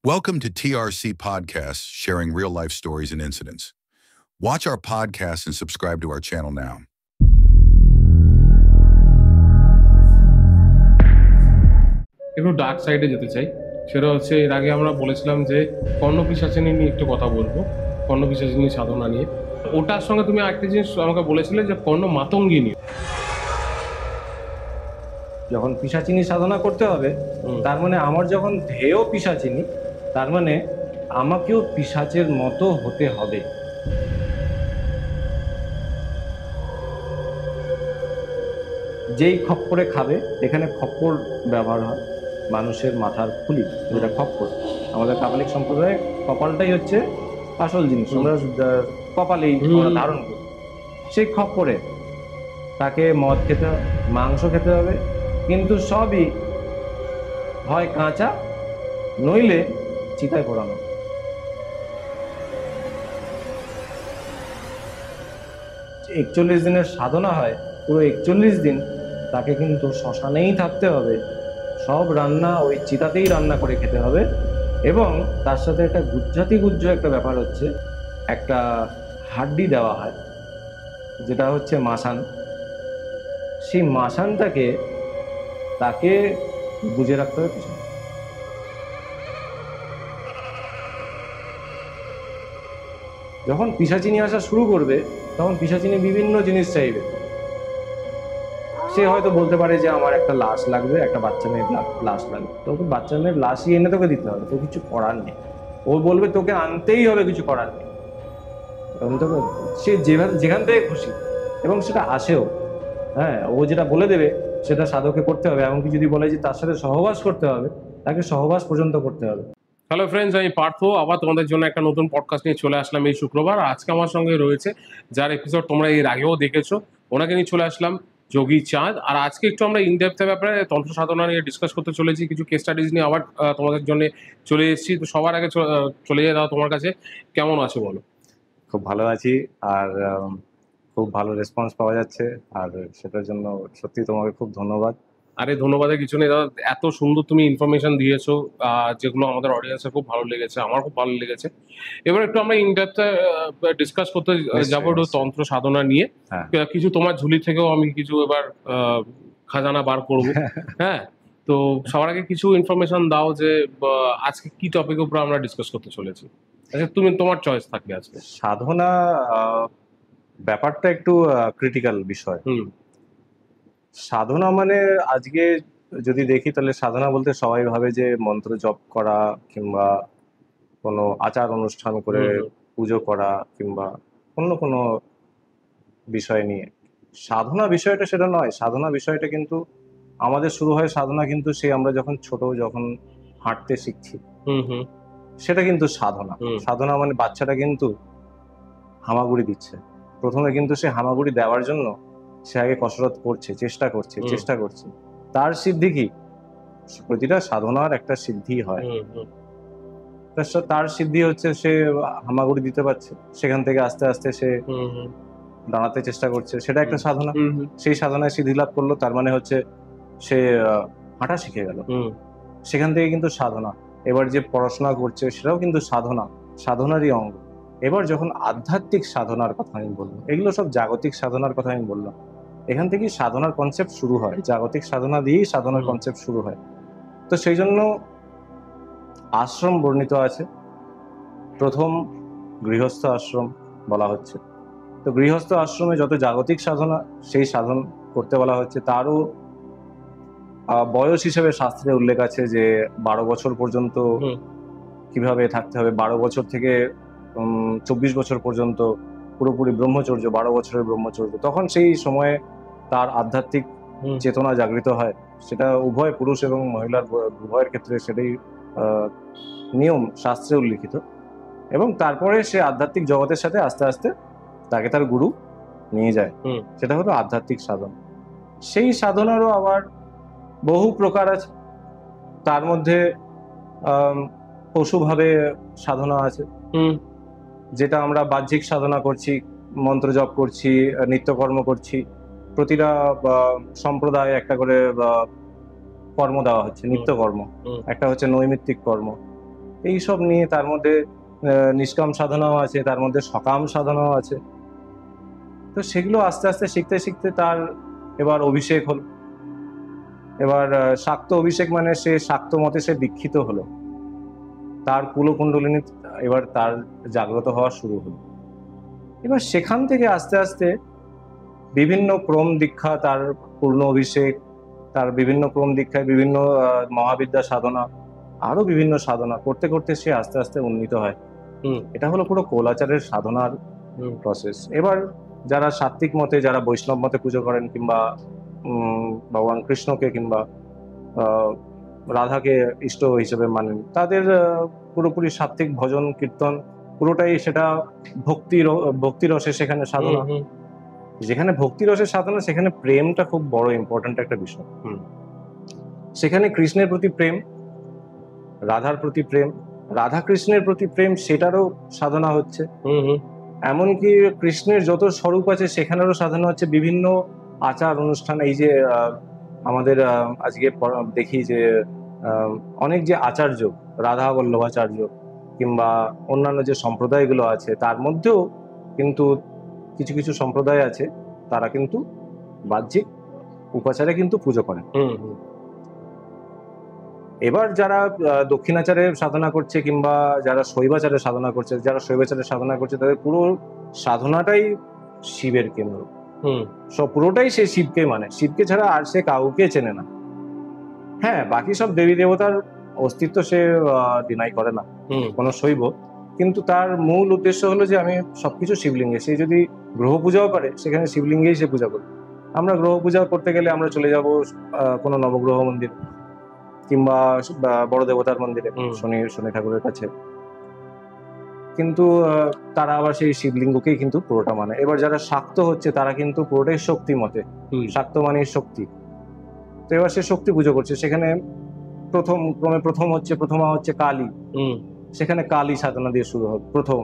Welcome to TRC Podcasts, sharing real life stories and incidents. Watch our podcast and subscribe to our channel now. একটু dark সাইডে যেতে চাই, সেটা হচ্ছে এর আগে আমরা বলেছিলাম যে কর্ণপিশাচিনী নিয়ে একটু কথা বলবো, কর্ণপিশাচিনী সাধনা নিয়ে। ওটার সঙ্গে তুমি আরেকটা জিনিস আমাকে বলেছিলে যে কর্ণ মাতঙ্গিনী। যখন পিশাচিনী সাধনা করতে হবে তার মানে আমার যখন ধ্যেয় পিশাচিনী, তার মানে আমাকেও পিশাচের মতো হতে হবে। যেই খপ্পরে খাবে, এখানে খপ্পর ব্যবহার হয় মানুষের মাথার খুলি, যেটা খপ্পর। আমাদের কাপালিক সম্প্রদায়ে কপালটাই হচ্ছে আসল জিনিস, আমরা কপালেই আমরা ধারণ করি। সেই খপ্পরে তাকে মদ খেতে হবে, মাংস খেতে হবে, কিন্তু সবই হয় কাঁচা নইলে চিতায় পোড়ানো। 41 দিনের সাধনা হয়, পুরো 41 দিন তাকে কিন্তু শ্মশানেই থাকতে হবে, সব রান্না ওই চিতাতেই রান্না করে খেতে হবে। এবং তার সাথে একটা গুজ্জ একটা ব্যাপার হচ্ছে, একটা হাড্ডি দেওয়া হয় যেটা হচ্ছে মাসান। সেই মাসানটাকে তাকে বুঝে রাখতে হবে পিছনে। যখন পিশাচিনী আসা শুরু করবে তখন পিশাচিনী বিভিন্ন জিনিস চাইবে। সে হয়তো বলতে পারে যে আমার একটা লাশ লাগবে, একটা বাচ্চা মেয়ের লাশ লাগবে, তোকে বাচ্চা মেয়ের লাশই এনে তোকে দিতে হবে, তো কিছু করার নেই। ও বলবে তোকে আনতেই হবে, কিছু করার নেই। সে যেখান থেকে খুশি, এবং সেটা আসেও। হ্যাঁ, ও যেটা বলে দেবে সেটা সাধকে করতে হবে। এমনকি যদি বলে যে তার সাথে সহবাস করতে হবে, তাকে সহবাস পর্যন্ত করতে হবে। হ্যালো ফ্রেন্ডস, আমি পার্থ আবার তোমাদের জন্য একটা নতুন পডকাস্ট নিয়ে চলে আসলাম এই শুক্রবার। আজকে আমার সঙ্গে রয়েছে, যার এপিসোড তোমরা এর আগেও দেখেছো, ওনাকে নিয়ে চলে আসলাম, যোগী চাঁদ। আর আজকে একটু আমরা ইনডেপথের ব্যাপারে তন্ত্র সাধনা নিয়ে ডিসকাস করতে চলেছি, কিছু কেস স্টাডিজ নিয়ে আবার তোমাদের জন্য চলে এসেছি। তো সবার আগে চলে যাও তোমার কাছে, কেমন আছো বলো? খুব ভালো আছি, আর খুব ভালো রেসপন্স পাওয়া যাচ্ছে, আর সেটার জন্য সত্যি তোমাকে খুব ধন্যবাদ। আরে ধন্যবাদের কিছু নেই দাদা, এত সুন্দর তুমি ইনফরমেশন দিয়েছো, যেগুলো আমাদের অডিয়েন্সের খুব ভালো লেগেছে, আমার খুব ভালো লেগেছে। এবার একটু আমরা ইনডেপথে ডিসকাস করতে যাবো একটু তন্ত্র সাধনা নিয়ে। কিছু তোমার ঝুলি থেকেও আমি কিছু এবার খাজানা বার করব। হ্যাঁ, তো সবার আগে কিছু ইনফরমেশন দাও যে আজকে কি টপিকের উপর আমরা ডিসকাস করতে চলেছি। আচ্ছা, তুমি তোমার চয়েস থাকবে আজকে। সাধনা ব্যাপারটা একটু ক্রিটিক্যাল বিষয়। সাধনা মানে আজকে যদি দেখি তাহলে সাধনা বলতে সবাই ভাবে যে মন্ত্র জপ করা, কিংবা কোনো আচার অনুষ্ঠান করে পুজো করা, কিংবা অন্য কোনো বিষয় নিয়ে। সাধনা বিষয়টা সেটা নয়। সাধনা বিষয়টা কিন্তু আমাদের শুরু হয়, সাধনা কিন্তু সেই আমরা যখন ছোট, যখন হাঁটতে শিখছি, সেটা কিন্তু সাধনা। সাধনা মানে বাচ্চাটা কিন্তু হামাগুড়ি দিচ্ছে, প্রথমে কিন্তু সে হামাগুড়ি দেওয়ার জন্য সে আগে কসরত করছে, চেষ্টা করছে। তার সিদ্ধি কি? প্রতিটা সাধনার একটা সিদ্ধি হয়। তার সিদ্ধি হচ্ছে সে হামাগুড়ি দিতে পারছে, সেখান থেকে আস্তে আস্তে সে দাঁড়াতে চেষ্টা করছে, সেটা একটা সাধনা। সেই সাধনায় সিদ্ধি লাভ করলো, তার মানে হচ্ছে সে হাঁটা শিখে গেল, সেখান থেকে কিন্তু সাধনা। এবার যে পড়াশোনা করছে সেটাও কিন্তু সাধনারই অঙ্গ। এবার যখন আধ্যাত্মিক সাধনার কথা আমি বললাম, এগুলো সব জাগতিক সাধনার কথা আমি বললাম, এখান থেকেই সাধনার কনসেপ্ট শুরু হয়, জাগতিক সাধনা দিয়েই সাধনার কনসেপ্ট শুরু হয়। তো সেই জন্য আশ্রম বর্ণিত আছে। প্রথম গৃহস্থ আশ্রম বলা হচ্ছে। তো গৃহস্থ আশ্রমে যত জাগতিক সাধনা, সেই সাধন করতে বলা হচ্ছে। তারও বয়স হিসেবে শাস্ত্রে উল্লেখ আছে যে 12 বছর পর্যন্ত কিভাবে থাকতে হবে, 12 বছর থেকে 24 বছর পর্যন্ত পুরোপুরি ব্রহ্মচর্য, 12 বছরের ব্রহ্মচর্য। তখন সেই সময়ে তার আধ্যাত্মিক চেতনা জাগৃত হয়। সেটা উভয় পুরুষ এবং মহিলার উভয়ের ক্ষেত্রে সেটাই নিয়ম শাস্ত্রে উল্লিখিত। এবং তারপরে সে আধ্যাত্মিক জগতের সাথে আস্তে আস্তে তাকে তার গুরু নিয়ে যায়, সেটা হলো আধ্যাত্মিক সাধন। সেই সাধনারও আবার বহু প্রকার আছে। তার মধ্যে পশুভাবে সাধনা আছে, যেটা আমরা বাহ্যিক সাধনা করছি, মন্ত্র জপ করছি, নিত্যকর্ম করছি। প্রতিটা সম্প্রদায় একটা করে কর্ম দেওয়া হচ্ছে, নিত্যকর্ম। একটা হচ্ছে নৈমিত্তিক কর্ম, এইসব নিয়ে তার মধ্যে নিষ্কাম সাধনাও আছে, তার মধ্যে সকাম সাধনাও আছে। তো সেগুলো আস্তে আস্তে শিখতে শিখতে তার এবার অভিষেক হলো। এবার শাক্ত অভিষেক মানে সে শাক্ত মতে সে দীক্ষিত হলো, তার কুলকুণ্ডলিনী এবার তার জাগ্রত হওয়া শুরু হলো। এবার সেখান থেকে আস্তে আস্তে বিভিন্ন ক্রম দীক্ষা, তার পূর্ণ অভিষেক, তার বিভিন্ন ক্রম দীক্ষায় বিভিন্ন মহাবিদ্যা সাধনা, আরো বিভিন্ন সাধনা করতে করতে সে আস্তে আস্তে উন্নীত হয়। এটা হলো পুরো কোলাচারের সাধনার প্রসেস। এবার যারা সাত্ত্বিক মতে, যারা বৈষ্ণব মতে পুজো করেন, কিংবা ভগবান কৃষ্ণকে কিংবা রাধাকে ইষ্ট হিসেবে মানেন, তাদের পুরোপুরি সাত্ত্বিক ভজন কীর্তন পুরোটাই সেটা ভক্তিরসে সেখানে সাধনা। যেখানে ভক্তিরসের সাধনা সেখানে প্রেমটা খুব বড় ইম্পর্ট্যান্ট একটা বিষয়। সেখানে কৃষ্ণের প্রতি প্রেম, রাধার প্রতি প্রেম, রাধা কৃষ্ণের প্রতি প্রেম, সেটারও সাধনা হচ্ছে। এমনকি কৃষ্ণের যত স্বরূপ আছে সেখানেরও সাধনা হচ্ছে। বিভিন্ন আচার অনুষ্ঠান, এই যে আমাদের আজকে দেখি যে অনেক যে আচার্য, রাধা বল্লভাচার্য কিংবা অন্যান্য যে সম্প্রদায়গুলো আছে, তার মধ্যেও কিন্তু কিছু কিছু সম্প্রদায় আছে তারা কিন্তু বাহ্যিক উপাচারে কিন্তু পুজো করেন। এবার যারা দক্ষিণাচারে সাধনা করছে কিংবা যারা শৈবাচারে সাধনা করছে, তাদের পুরো সাধনাটাই শিবের কেন্দ্র। সব পুরোটাই সে শিবকে মানে, শিবকে ছাড়া আর সে কাউকে চেনে না। হ্যাঁ, বাকি সব দেবী দেবতার অস্তিত্ব সে ডিনাই করে না কোনো শৈব, কিন্তু তার মূল উদ্দেশ্য হলো যে আমি সবকিছু শিবলিঙ্গে। সে যদি গ্রহ পূজাও করে সেখানে শিবলিঙ্গেই সে পূজা করবে। আমরা গ্রহ পূজা করতে গেলে আমরা চলে যাব কোনো নবগ্রহ মন্দির কিংবা বড় দেবতার মন্দিরে, শনি ঠাকুরের কাছে, কিন্তু তারা আবার সেই শিবলিঙ্গকেই কিন্তু পুরোটা মানে। এবার যারা শাক্ত হচ্ছে তারা কিন্তু পুরোটাই শক্তি মতে, শাক্ত মানে শক্তি। তো এবার সে শক্তি পুজো করছে, সেখানে প্রথমা হচ্ছে কালী, সেখানে কালী সাধনা দিয়ে শুরু হবে প্রথম।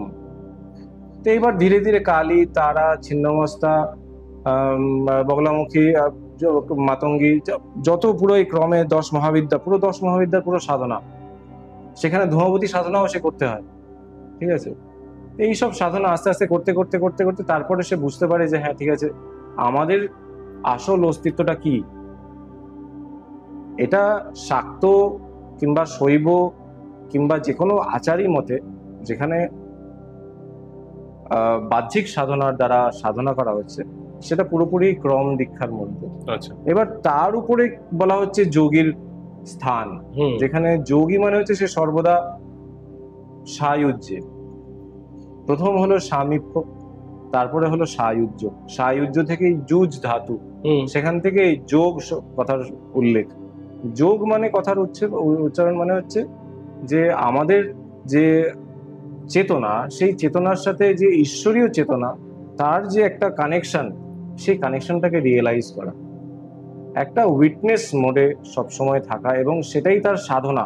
তো এইবার ধীরে ধীরে কালী, তারা, ছিন্নমস্তা, বগলামুখী, মাতঙ্গী, যত পুরো এই ক্রমে 10 মহাবিদ্যার পুরো সাধনা, সেখানে ধূমাবতী সাধনাও সে করতে হয়। ঠিক আছে, এইসব সাধনা আস্তে আস্তে করতে করতে করতে করতে তারপরে সে বুঝতে পারে যে হ্যাঁ ঠিক আছে, আমাদের আসল অস্তিত্বটা কি। এটা শাক্ত কিংবা শৈব কিংবা যে কোনো আচারই মতে, যেখানে বাহ্যিক সাধনার দ্বারা সাধনা করা হচ্ছে, সেটা পুরোপুরি ক্রম দীক্ষার মধ্যে। আচ্ছা, এবার তার উপরে বলা হচ্ছে যোগীর স্থান, যেখানে যোগী মানে হচ্ছে সে সর্বদা সায়ুজ্যে। প্রথম হলো সামীপ্য, তারপরে হলো সায়ুজ্য। সায়ুজ্য থেকে যুজ ধাতু, সেখান থেকে যোগ কথার উল্লেখ। যোগ মানে কথার উচ্চারণ মানে হচ্ছে যে আমাদের যে চেতনা, সেই চেতনার সাথে যে ঈশ্বরীয় চেতনা, তার যে একটা কানেকশন, সেই কানেকশনটাকে রিয়েলাইজ করা, একটা উইটনেস মোডে সবসময় থাকা, এবং সেটাই তার সাধনা।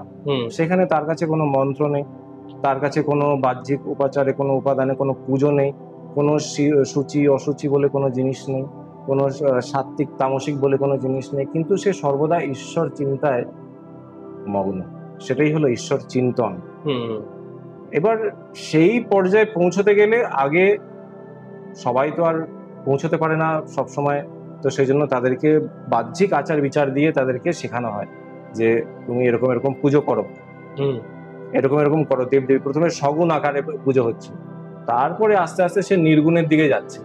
সেখানে তার কাছে কোনো মন্ত্র নেই, তার কাছে কোনো বাহ্যিক উপাচারে, কোনো উপাদানে কোনো পুজো নেই, কোনো সূচি অসুচি বলে কোনো জিনিস নেই, কোনো সাত্ত্বিক তামসিক বলে কোনো জিনিস নেই, কিন্তু সে সর্বদা ঈশ্বর চিন্তায় মগ্ন। সেটাই হলো ঈশ্বর চিন্তন। এবার সেই পর্যায়ে পৌঁছতে গেলে আগে সবাই তো আর পৌঁছতে পারে না সব সময়, তো সেই জন্য তাদেরকে বাহ্যিক আচার বিচার দিয়ে তাদেরকে শেখানো হয় যে তুমি এরকম এরকম পুজো করো, এরকম করো। দেবদেবী প্রথমে সগুণ আকারে পুজো হচ্ছে, তারপরে আস্তে আস্তে সে নির্গুণের দিকে যাচ্ছে।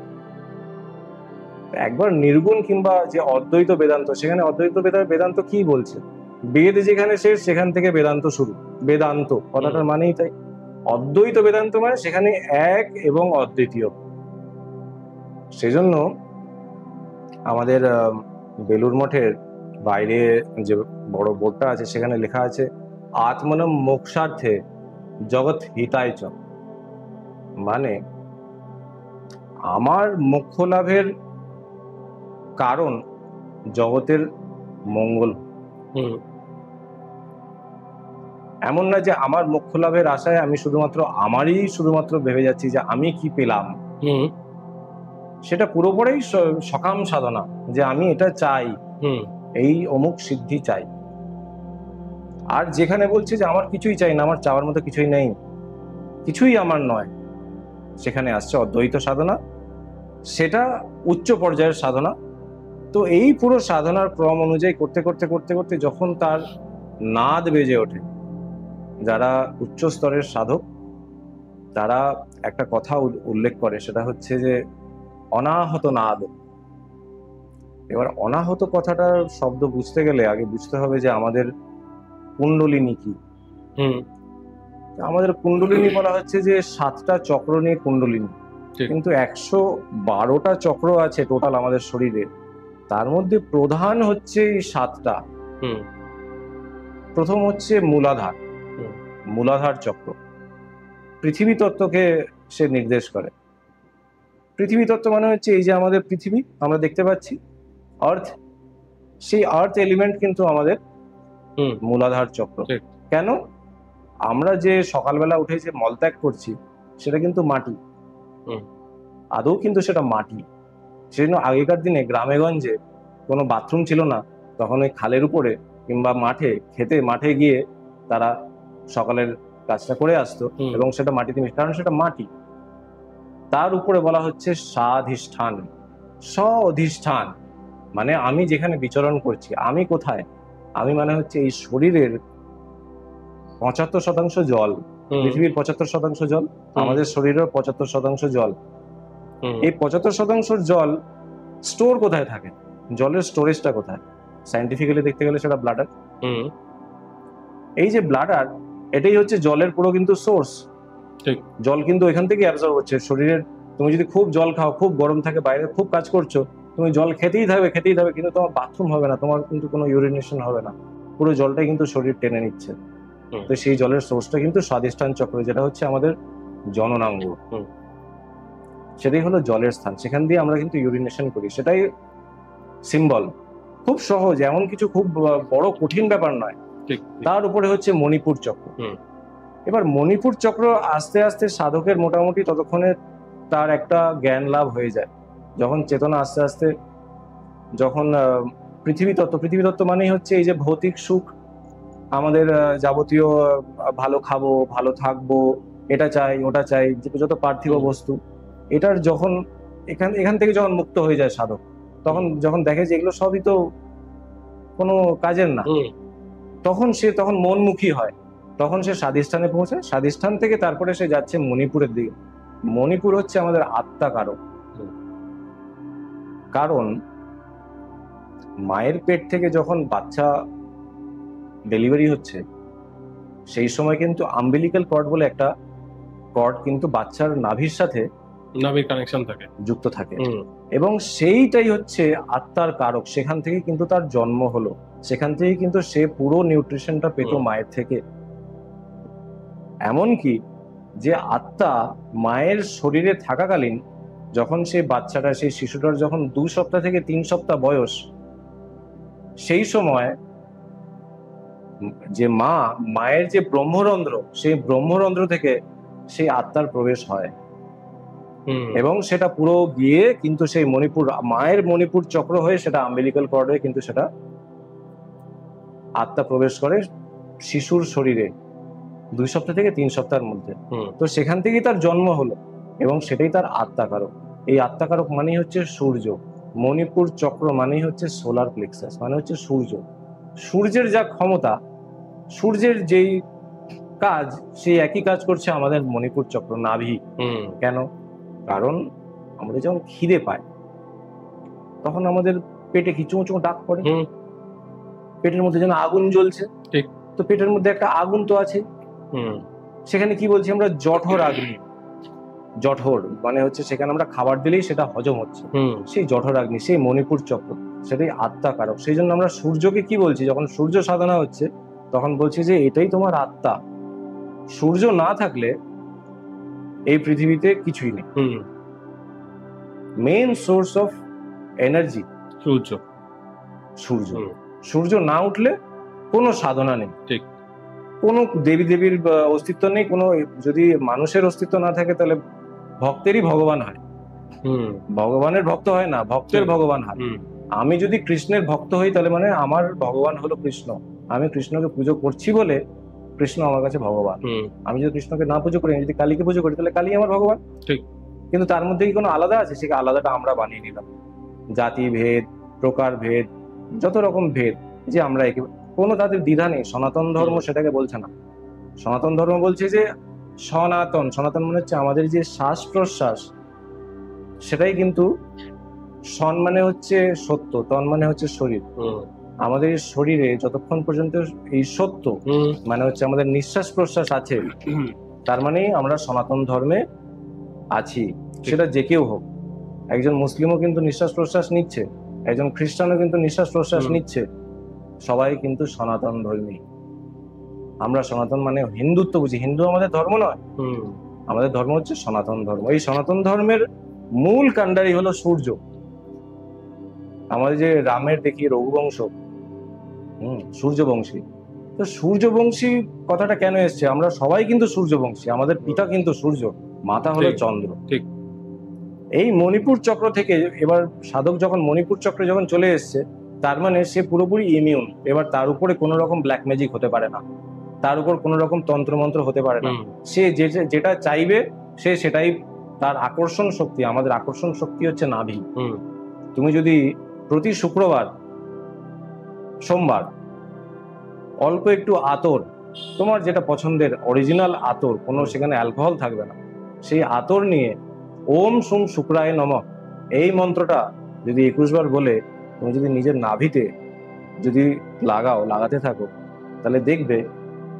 একবার নির্গুণ কিংবা যে অদ্বৈত বেদান্ত, সেখানে অদ্বৈত বেদান্ত কি বলছে, বেদ যেখানে শেষ সেখান থেকে বেদান্ত শুরু। বেদান্ত কথাটার মানেই তাই। অদ্বৈত বেদান্ত মানে সেখানে এক এবং অদ্বিতীয়। সেজন্য আমাদের বেলুর মঠের বাইরে যে বড় বোর্ডটা আছে, সেখানে লেখা আছে আত্মনম মোক্ষার্থে জগৎ হিতায় চ, মানে আমার মোক্ষ লাভের কারণ জগতের মঙ্গল। এমন না যে আমার মোক্ষ লাভের আশায় আমি শুধুমাত্র ভেবে যাচ্ছি যে আমি কি পেলাম। সেটা পুরোপুরি সকাম সাধনা, যে আমি এটা চাই, এই অমুক সিদ্ধি চাই। আর যেখানে বলছে যে আমার কিছুই চাই না, আমার চাওয়ার মতো কিছুই নেই, কিছুই আমার নয়, সেখানে আসছে অদ্বৈত সাধনা, সেটা উচ্চ পর্যায়ের সাধনা। তো এই পুরো সাধনার ক্রম অনুযায়ী করতে করতে করতে করতে যখন তার নাদ বেজে ওঠে, যারা উচ্চ স্তরের সাধক তারা একটা কথা উল্লেখ করে, সেটা হচ্ছে যে অনাহত নাদ। এবার অনাহত কথাটার শব্দ বুঝতে গেলে আগে বুঝতে হবে যে আমাদের কুণ্ডলিনী কি। আমাদের কুণ্ডলিনী বলা হচ্ছে যে 7টা চক্র নিয়ে কুণ্ডলিনী, কিন্তু 112টা চক্র আছে টোটাল আমাদের শরীরে। তার মধ্যে প্রধান হচ্ছে এই 7টা। প্রথম হচ্ছে মূলাধার, মূলাধার চক্র। পৃথিবী তত্ত্বকে সে নির্দেশ করে। পৃথিবী তত্ত্ব মানে হচ্ছে এই যে আমাদের পৃথিবী আমরা দেখতে পাচ্ছি, আর্থ, সেই আর্থ এলিমেন্ট কিন্তু আমাদের মূলাধার চক্র। কেন? আমরা যে সকালবেলা উঠে যে মলত্যাগ করছি সেটা কিন্তু মাটি, আদৌ কিন্তু সেটা মাটি। সেজন্য আগেকার দিনে গ্রামেগঞ্জে কোনো বাথরুম ছিল না, তখন ওই খালের উপরে কিংবা মাঠে গিয়ে তারা সকালের কাজটা করে আসতো, এবং সেটা মাটিতে মিশে, কারণ সেটা মাটি। তার উপরে বলা হচ্ছে স্বাধিষ্ঠান, স্ব-অধিষ্ঠান, মানে আমি যেখানে বিচরণ করছি, আমি কোথায়? আমি মানে হচ্ছে এই শরীরের 75% জল, পৃথিবীর 75% জল, আমাদের শরীরের 75% জল। এই 75% জল স্টোর কোথায় থাকে? জলের স্টোরেজটা কোথায়? সায়েন্টিফিক্যালি দেখতে গেলে সেটা ব্লাডার। এই যে ব্লাডার, এটাই হচ্ছে জলের পুরো কিন্তু সোর্স। জল কিন্তু এখান থেকে অ্যাবজর্ব হচ্ছে শরীরের। তুমি যদি খুব জল খাও, খুব গরম থাকে, বাইরে খুব কাজ করছো, তুমি জল খেতেই থাকবে, কিন্তু তোমার বাথরুম হবে না, তোমার কিন্তু কোনো ইউরিনেশন হবে না, পুরো জলটাই কিন্তু শরীর টেনে নিচ্ছে। তো সেই জলের সোর্সটা কিন্তু স্বাধিষ্ঠান চক্র, যেটা হচ্ছে আমাদের জননাঙ্গ, সেটাই হলো জলের স্থান। সেখান দিয়ে আমরা কিন্তু ইউরিনেশন করি, সেটাই সিম্বল। খুব সহজ, এমন কিছু খুব বড় কঠিন ব্যাপার নয়। তার উপরে হচ্ছে মণিপুর চক্র। এবার মণিপুর চক্র আস্তে আস্তে সাধকের মোটামুটি ততক্ষণে তার একটা জ্ঞান লাভ হয়ে যায়, যখন চেতনা আস্তে আস্তে, যখন পৃথিবী তত্ত্ব মানেই হচ্ছে এই যে ভৌতিক সুখ, আমাদের যাবতীয় ভালো খাবো, ভালো থাকবো, এটা চাই ওটা চাই, যত পার্থিব বস্তু, এটার যখন এখান থেকে যখন মুক্ত হয়ে যায় সাধক, তখন যখন দেখে যে এগুলো সবই তো কোনো কাজের না, তখন মনমুখী হয়, তখন সে স্বাধিষ্ঠানে পৌঁছায়। স্বাধিষ্ঠান থেকে তারপরে সে যাচ্ছে মণিপুরের দিকে। মণিপুর হচ্ছে আমাদের আত্মাকারক। কারণ মায়ের পেট থেকে যখন বাচ্চা ডেলিভারি হচ্ছে, সেই সময় কিন্তু আম্বিলিক্যাল কর্ড বলে একটা কর্ড কিন্তু বাচ্চার নাভির সাথে কানেকশন থাকে, যুক্ত থাকে, এবং সেইটাই হচ্ছে আত্মার কারক। সেখান থেকে কিন্তু তার জন্ম হলো, সেখান থেকে কিন্তু সে পুরো নিউট্রিশনটা পেত মায়ের থেকে। এমনকি যে আত্মা মায়ের শরীরে থাকাকালীন, যখন সেই বাচ্চাটা, সেই শিশুটার যখন 2 সপ্তাহ থেকে 3 সপ্তাহ বয়স, সেই সময় যে মায়ের যে ব্রহ্মরন্ধ্র, সেই ব্রহ্মরন্ধ্র থেকে সেই আত্মার প্রবেশ হয়, এবং সেটা পুরো গিয়ে কিন্তু সেই মায়ের মণিপুর চক্র হয়ে সেটা আম্বিলিক্যাল কর্ড হয়ে কিন্তু সেটা আত্মা প্রবেশ করে শিশুর শরীরে 2 সপ্তাহ থেকে 3 সপ্তাহের মধ্যে। তো সেখান থেকেই তার জন্ম হলো, এবং সেটাই তার আত্মাকারক। এই আত্মাকারক মানেই হচ্ছে সূর্য। মণিপুর চক্র মানেই হচ্ছে সোলার প্লেক্সাস, মানে হচ্ছে সূর্য। সূর্যের যা ক্ষমতা, সূর্যের যেই কাজ, সেই একই কাজ করছে আমাদের মণিপুর চক্র, নাভি। কেন? কারণ আমরা যখন খিদে পাই, তখন আমাদের পেটে কি চুঁ চুঁ ডাক পড়ে, পেটের মধ্যে যেন আগুন জ্বলছে। তো পেটের মধ্যে একটা আগুন তো আছে, সেখানে কি বলছি আমরা, জঠর আগ্নি। জঠর মানে হচ্ছে সেখানে আমরা খাবার দিলেই সেটা হজম হচ্ছে, সেই জঠর আগ্নি, সেই মণিপুর চক্র, সেটাই আত্মাকারক। সেই জন্য আমরা সূর্যকে কি বলছি, যখন সূর্য সাধনা হচ্ছে তখন বলছি যে এটাই তোমার আত্মা। সূর্য না থাকলে এই পৃথিবীতে কিছুই নেই। মেইন সোর্স অফ এনার্জি সূর্য। সূর্য না উঠলে কোনো সাধনা নেই, ঠিক, কোনো দেবী দেবীর অস্তিত্ব নেই। কোনো, যদি মানুষের অস্তিত্ব না থাকে তাহলে ভক্তেরই ভগবান হয়, ভগবানের ভক্ত হয় না, ভক্তের ভগবান হয়। আমি যদি কৃষ্ণের ভক্ত হই তাহলে মানে আমার ভগবান হলো কৃষ্ণ, আমি কৃষ্ণকে পুজো করছি বলে কৃষ্ণ আমার কাছে ভগবান। আমি যদি কৃষ্ণকে না পুজো করি, আমি যদি কালীকে পুজো করি, তাহলে কালী আমার ভগবান। ঠিক। কিন্তু তার মধ্যে কি কোনো আলাদা আছে? সে আলাদাটা আমরা বানিয়ে নিলাম। জাতি ভেদ, প্রকার ভেদ, যত রকম ভেদ, যে আমরা কোনো তাদের দ্বিধা নেই। সনাতন ধর্ম সেটাকে বলছে না। সনাতন ধর্ম বলছে যে সনাতন, সনাতন মানে হচ্ছে আমাদের যে শ্বাস প্রশ্বাস, সেটাই কিন্তু সন মানে হচ্ছে সত্য, তন মানে হচ্ছে শরীর। আমাদের শরীরে যতক্ষণ পর্যন্ত এই সত্য মানে হচ্ছে আমাদের নিঃশ্বাস প্রশ্বাস আছে, তার মানে আমরা সনাতন ধর্মে আছি। সেটা যে কেউ হোক, একজন মুসলিমও কিন্তু নিঃশ্বাস প্রশ্বাস নিচ্ছে, একজন খ্রিস্টানও কিন্তু নিঃশ্বাস প্রশ্বাস নিচ্ছে, সবাই কিন্তু সনাতন ধর্মী। আমরা সনাতন মানে হিন্দুত্ব বুঝি, হিন্দু আমাদের ধর্ম নয়, আমাদের ধর্ম হচ্ছে সনাতন ধর্ম। এই সনাতন ধর্মের মূল কাণ্ডারি হলো সূর্য। আমাদের যে রামের দেখি রঘুবংশ, সূর্যবংশী। তো সূর্যবংশী কথাটা কেন এসছে? আমরা সবাই কিন্তু সূর্যবংশী, আমাদের পিতা কিন্তু সূর্য, মাতা হলো চন্দ্র। ঠিক। এই মণিপুর চক্র থেকে এবার সাধক যখন মণিপুর চক্রে যখন চলে এসছে, তার মানে সে পুরোপুরি ইমিউন। এবার তার উপরে কোনো রকম ব্ল্যাক ম্যাজিক হতে পারে না, তার উপর কোনো রকম তন্ত্রমন্ত্র হতে পারে না। সে যেটা চাইবে সে সেটাই, তার আকর্ষণ শক্তি। আমাদের আকর্ষণ শক্তি হচ্ছে নাভি। তুমি যদি প্রতি শুক্রবার সোমবার অল্প একটু আতর, তোমার যেটা পছন্দের অরিজিনাল আতর, কোনো সেখানে অ্যালকোহল থাকবে না, সেই আতর নিয়ে ওম সুম শুক্রায় নমঃ এই মন্ত্রটা যদি 21 বার বলে তুমি যদি নিজের নাভিতে যদি লাগাতে থাকো, তাহলে দেখবে,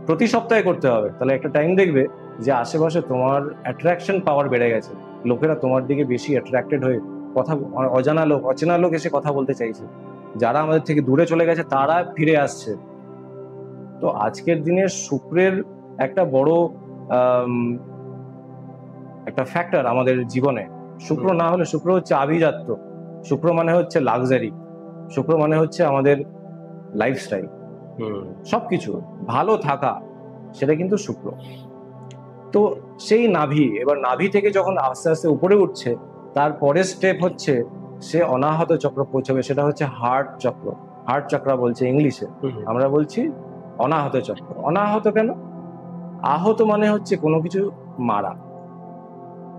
প্রতি সপ্তাহে করতে হবে, তাহলে একটা টাইম দেখবে যে আশেপাশে তোমার অ্যাট্রাকশন পাওয়ার বেড়ে গেছে। লোকেরা তোমার দিকে বেশি অ্যাট্রাক্টেড হয়ে কথা, অজানা লোক অচেনা লোক এসে কথা বলতে চাইছে, যারা আমাদের থেকে দূরে চলে গেছে তারা ফিরে আসছে। তো আজকের দিনে শুক্রের একটা বড় একটা ফ্যাক্টর আমাদের জীবনে। শুক্র না হলে, শুক্র হচ্ছে আভিজাত্য, শুক্র মানে হচ্ছে লাক্সারি, শুক্র মানে হচ্ছে আমাদের লাইফস্টাইল, সবকিছু ভালো থাকা, সেটা কিন্তু শুক্র। তো সেই নাভি, এবার নাভি থেকে যখন আস্তে আস্তে উপরে উঠছে, তার পরের স্টেপ হচ্ছে সে অনাহত চক্র পৌঁছবে, সেটা হচ্ছে হার্ট চক্র। হার্ট চক্র বলছে ইংলিশে, আমরা বলছি অনাহত চক্র। অনাহত কেন? আহত মানে হচ্ছে কোনো কিছু মারা,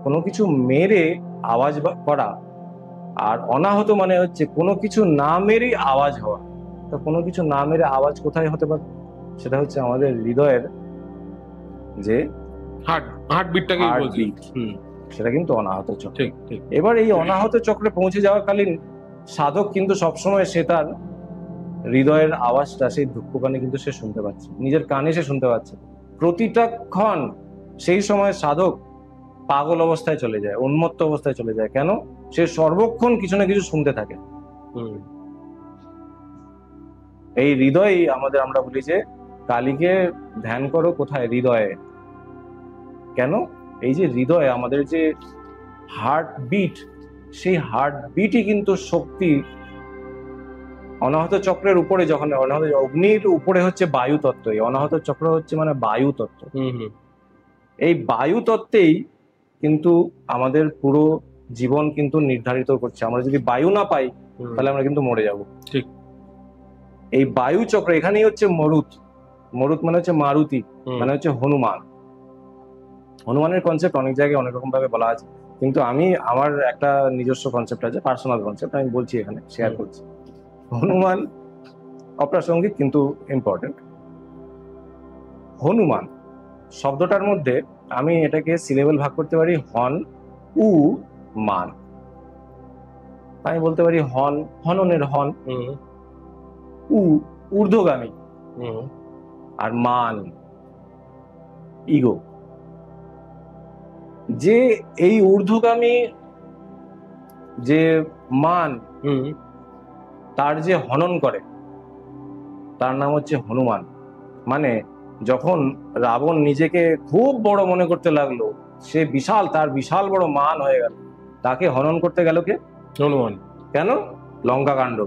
কোনো কিছু মেরে আওয়াজ করা, আর অনাহত মানে হচ্ছে কোনো কিছু না মেরে আওয়াজ হওয়া। তো কোনো কিছু না মেরে আওয়াজ কোথায় হতে পারে? সেটা হচ্ছে আমাদের হৃদয়ের যে হার্টবিটটাকে বলছি, সেটা কিন্তু অনাহত চক্র। এবার এই অনাহত চক্রে পৌঁছে যাওয়াকালীন সাধক কিন্তু সবসময় সে তার হৃদয়ের আওয়াজটা, সেই দুঃখকানে কিন্তু সে শুনতে পাচ্ছে, নিজের কানে সে শুনতে পাচ্ছে প্রতিটা ক্ষণ। সেই সময় সাধক পাগল অবস্থায় চলে যায়, উন্মত্ত অবস্থায় চলে যায়। কেন? সে সর্বক্ষণ কিছু না কিছু শুনতে থাকে। এই হৃদয় আমাদের, আমরা বলি যে কালীকে ধ্যান করো কোথায়? হৃদয়ে। কেন? এই যে হৃদয়, আমাদের যে হার্টবিট, সেই হার্টবিটই কিন্তু শক্তি। অনাহত চক্রের উপরে যখন, অনাহত অগ্নির উপরে হচ্ছে বায়ু তত্ত্ব, এই অনাহত চক্র হচ্ছে মানে বায়ু তত্ত্ব। এই বায়ু তত্ত্বেই কিন্তু আমাদের পুরো জীবন কিন্তু নির্ধারিত করছে। আমরা যদি বায়ু না পাই, তাহলে আমরা কিন্তু মরে যাব। ঠিক। এই বায়ু চক্র, এখানেই হচ্ছে মরুত। মরুত মানে হচ্ছে মারুতি, মানে হচ্ছে হনুমান। হনুমানের কনসেপ্ট অনেক জায়গায় অনেক রকম ভাবে বলা আছে, কিন্তু আমি আমার একটা নিজস্ব কনসেপ্ট আছে, পার্সোনাল কনসেপ্ট, আমি বলছি এখানে, শেয়ার করছি। হনুমান অপ্রাসঙ্গিক কিন্তু ইম্পর্টেন্ট। হনুমান শব্দটার মধ্যে আমি এটাকে সিলেবল ভাগ করতে পারি হন, উ, মান। আমি বলতে পারি হন, হননের হন, উ ঊর্ধ্বগামী, আর মান ইগো। যে এই ঊর্ধ্বগামী যে মান, তার যে হনন করে, তার নাম হচ্ছে হনুমান। মানে যখন রাবণ নিজেকে খুব বড় মনে করতে লাগলো, সে বিশাল, তার বিশাল বড় মান হয়ে গেল, তাকে হনন করতে গেল কে? হনুমান। কেন? লঙ্কা কাণ্ড।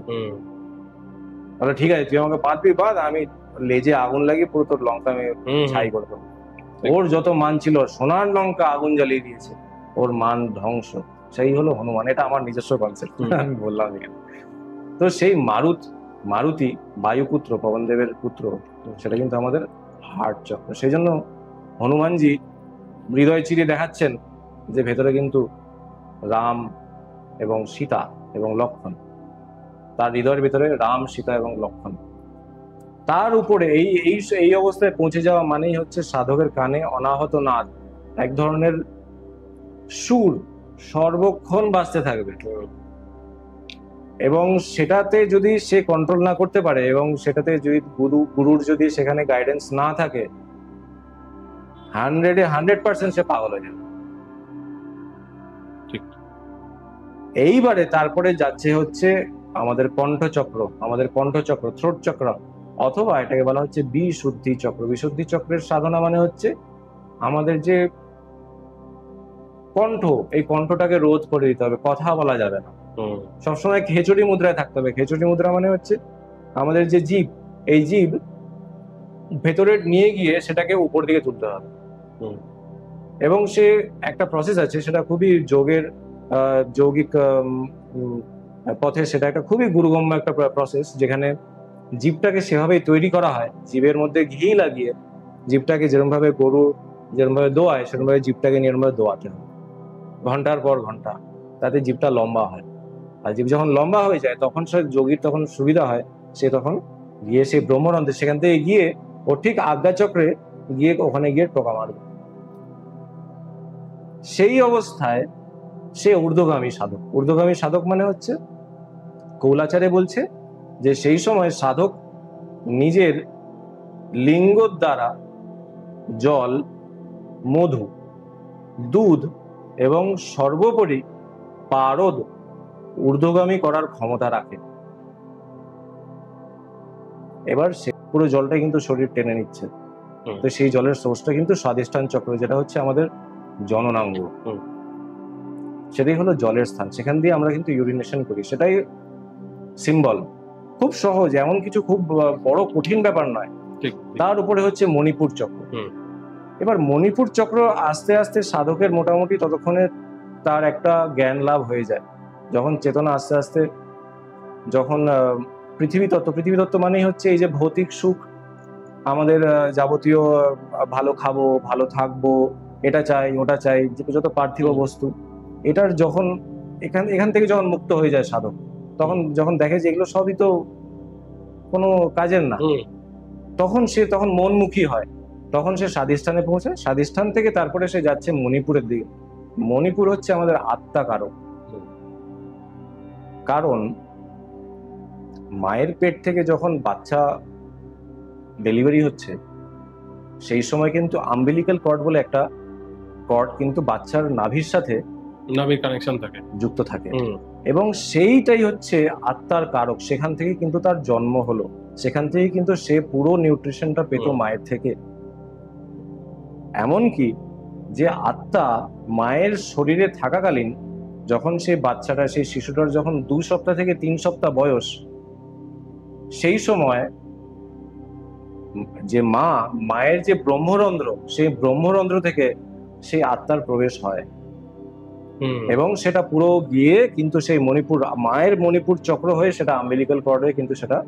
তাহলে ঠিক আছে, তুই আমাকে বাঁধ, আমি লেজে আগুন লাগিয়ে পুরো তোর লঙ্কা আমি ছাই করে দেবো। ওর যত মান ছিল, সোনার লঙ্কা আগুন জ্বালিয়ে দিয়েছে, ওর মান ধ্বংস। সেই হলো হনুমান। এটা আমার নিজস্ব কনসেপ্ট, আমি বললাম এখানে। তো সেই মারুত, মারুতি বায়ুপুত্র, পবনদেবের পুত্র, সেটা কিন্তু আমাদের হার্ট চক্র। সেই জন্য হনুমানজি হৃদয় চিরে দেখাচ্ছেন যে ভেতরে কিন্তু রাম এবং সীতা এবং লক্ষ্মণ, তার হৃদয়ের ভিতরে রাম, সীতা এবং লক্ষ্মণ। তার উপরে এই এই এই অবস্থায় পৌঁছে যাওয়া মানেই হচ্ছে সাধকের কানে অনাহত নাদ, এক ধরনের সুর সর্বক্ষণ বাজতে থাকবে, এবং সেটাতে যদি সে কন্ট্রোল না করতে পারে এবং সেটাতে যদি গুরুর যদি সেখানে গাইডেন্স না থাকে, 100% সে পাগল হয়ে যাবে। ঠিক। এইবারে তারপরে যাচ্ছে হচ্ছে আমাদের কণ্ঠচক্র, থ্রোট চক্র, অথবা এটাকে বলা হচ্ছে বিশুদ্ধি চক্র। বিশুদ্ধি চক্রের সাধনা মানে হচ্ছে আমাদের যে কণ্ঠ, এই কণ্ঠটাকে রোধ করে দিতে হবে, কথা বলা যাবে না, সবসময় খেচুড়ি মুদ্রায় থাকতে হবে। খেচুড়ি মুদ্রা মানে হচ্ছে আমাদের যে জীব, এই জীব ভেতরে নিয়ে গিয়ে সেটাকে উপর দিকে তুলতে হবে। এবং সে একটা প্রসেস আছে, সেটা খুবই যৌগিক পথে, সেটা একটা খুবই গুরুগম্য একটা প্রসেস, যেখানে জীবটাকে সেভাবেই তৈরি করা হয়, জীবের মধ্যে ঘি লাগিয়ে জীবটাকে যেরকম ভাবে দোয়ায়, সেরকম ভাবে জীবটাকে নির্মভাবে দোয়াতে হয় ঘন্টার পর ঘন্টা, তাতে জীবটা লম্বা হয়। আর জীব যখন লম্বা হয়ে যায় তখন সে যোগীর তখন সুবিধা হয়, সে তখন গিয়ে সেই ব্রহ্মরন্ধ্রে, সেখান থেকে গিয়ে ও ঠিক আজ্ঞাচক্রে গিয়ে ওখানে গিয়ে টোকা মারবে। সেই অবস্থায় সে ঊর্ধ্বগামী সাধক মানে হচ্ছে, কৌলাচারে বলছে যে সেই সময় সাধক নিজের লিঙ্গ দ্বারা জল, মধু, দুধ এবং সর্বোপরি পারদ ঊর্ধ্বগামী করার ক্ষমতা রাখে। এবার সে পুরো জলটা কিন্তু শরীর টেনে নিচ্ছে, তো সেই জলের সোর্সটা কিন্তু স্বাধিষ্ঠান চক্র, যেটা হচ্ছে আমাদের জননাঙ্গ, সেটাই হলো জলের স্থান। সেখান দিয়ে আমরা কিন্তু ইউরিনেশন করি, সেটাই সিম্বল। খুব সহজ, এমন কিছু খুব বড় কঠিন ব্যাপার নয়। তার উপরে হচ্ছে মণিপুর চক্র। এবার মণিপুর চক্র আস্তে আস্তে সাধকের মোটামুটি ততক্ষণে তার একটা জ্ঞান লাভ হয়ে যায়, যখন চেতনা আস্তে আস্তে, যখন পৃথিবী তত্ত্ব মানেই হচ্ছে এই যে ভৌতিক সুখ, আমাদের যাবতীয় ভালো খাবো, ভালো থাকবো, এটা চাই ওটা চাই, যত পার্থিব বস্তু, এটার যখন এখান থেকে যখন মুক্ত হয়ে যায় সাধক, তখন যখন দেখে যে এগুলো সবই তো কোনো কাজের না, তখন মনমুখী হয়, তখন সে স্বাধিষ্ঠানে পৌঁছায়। স্বাধিষ্ঠান থেকে তারপরে সে যাচ্ছে মণিপুরের দিকে। মণিপুর হচ্ছে আমাদের আত্মাকারক। কারণ মায়ের পেট থেকে যখন বাচ্চা ডেলিভারি হচ্ছে, সেই সময় কিন্তু আম্বিলিক্যাল কর্ড বলে একটা কর্ড কিন্তু বাচ্চার নাভির সাথে কানেকশন থাকে, যুক্ত থাকে, এবং সেইটাই হচ্ছে আত্মার কারক। সেখান থেকে কিন্তু তার জন্ম হলো, সেখান থেকে কিন্তু সে পুরো নিউট্রিশনটা পেত মায়ের থেকে। এমনকি যে আত্মা মায়ের শরীরে থাকাকালীন, যখন সেই বাচ্চাটা, সেই শিশুটার যখন 2 সপ্তাহ থেকে 3 সপ্তাহ বয়স, সেই সময় যে মায়ের যে ব্রহ্মরন্ধ্র, সেই ব্রহ্মরন্ধ্র থেকে সেই আত্মার প্রবেশ হয়, এবং সেটা পুরো গিয়ে কিন্তু সেই মায়ের মণিপুর চক্র হয়ে সেটা আম্বিলিক্যাল কর্ড হয়ে কিন্তু সেটা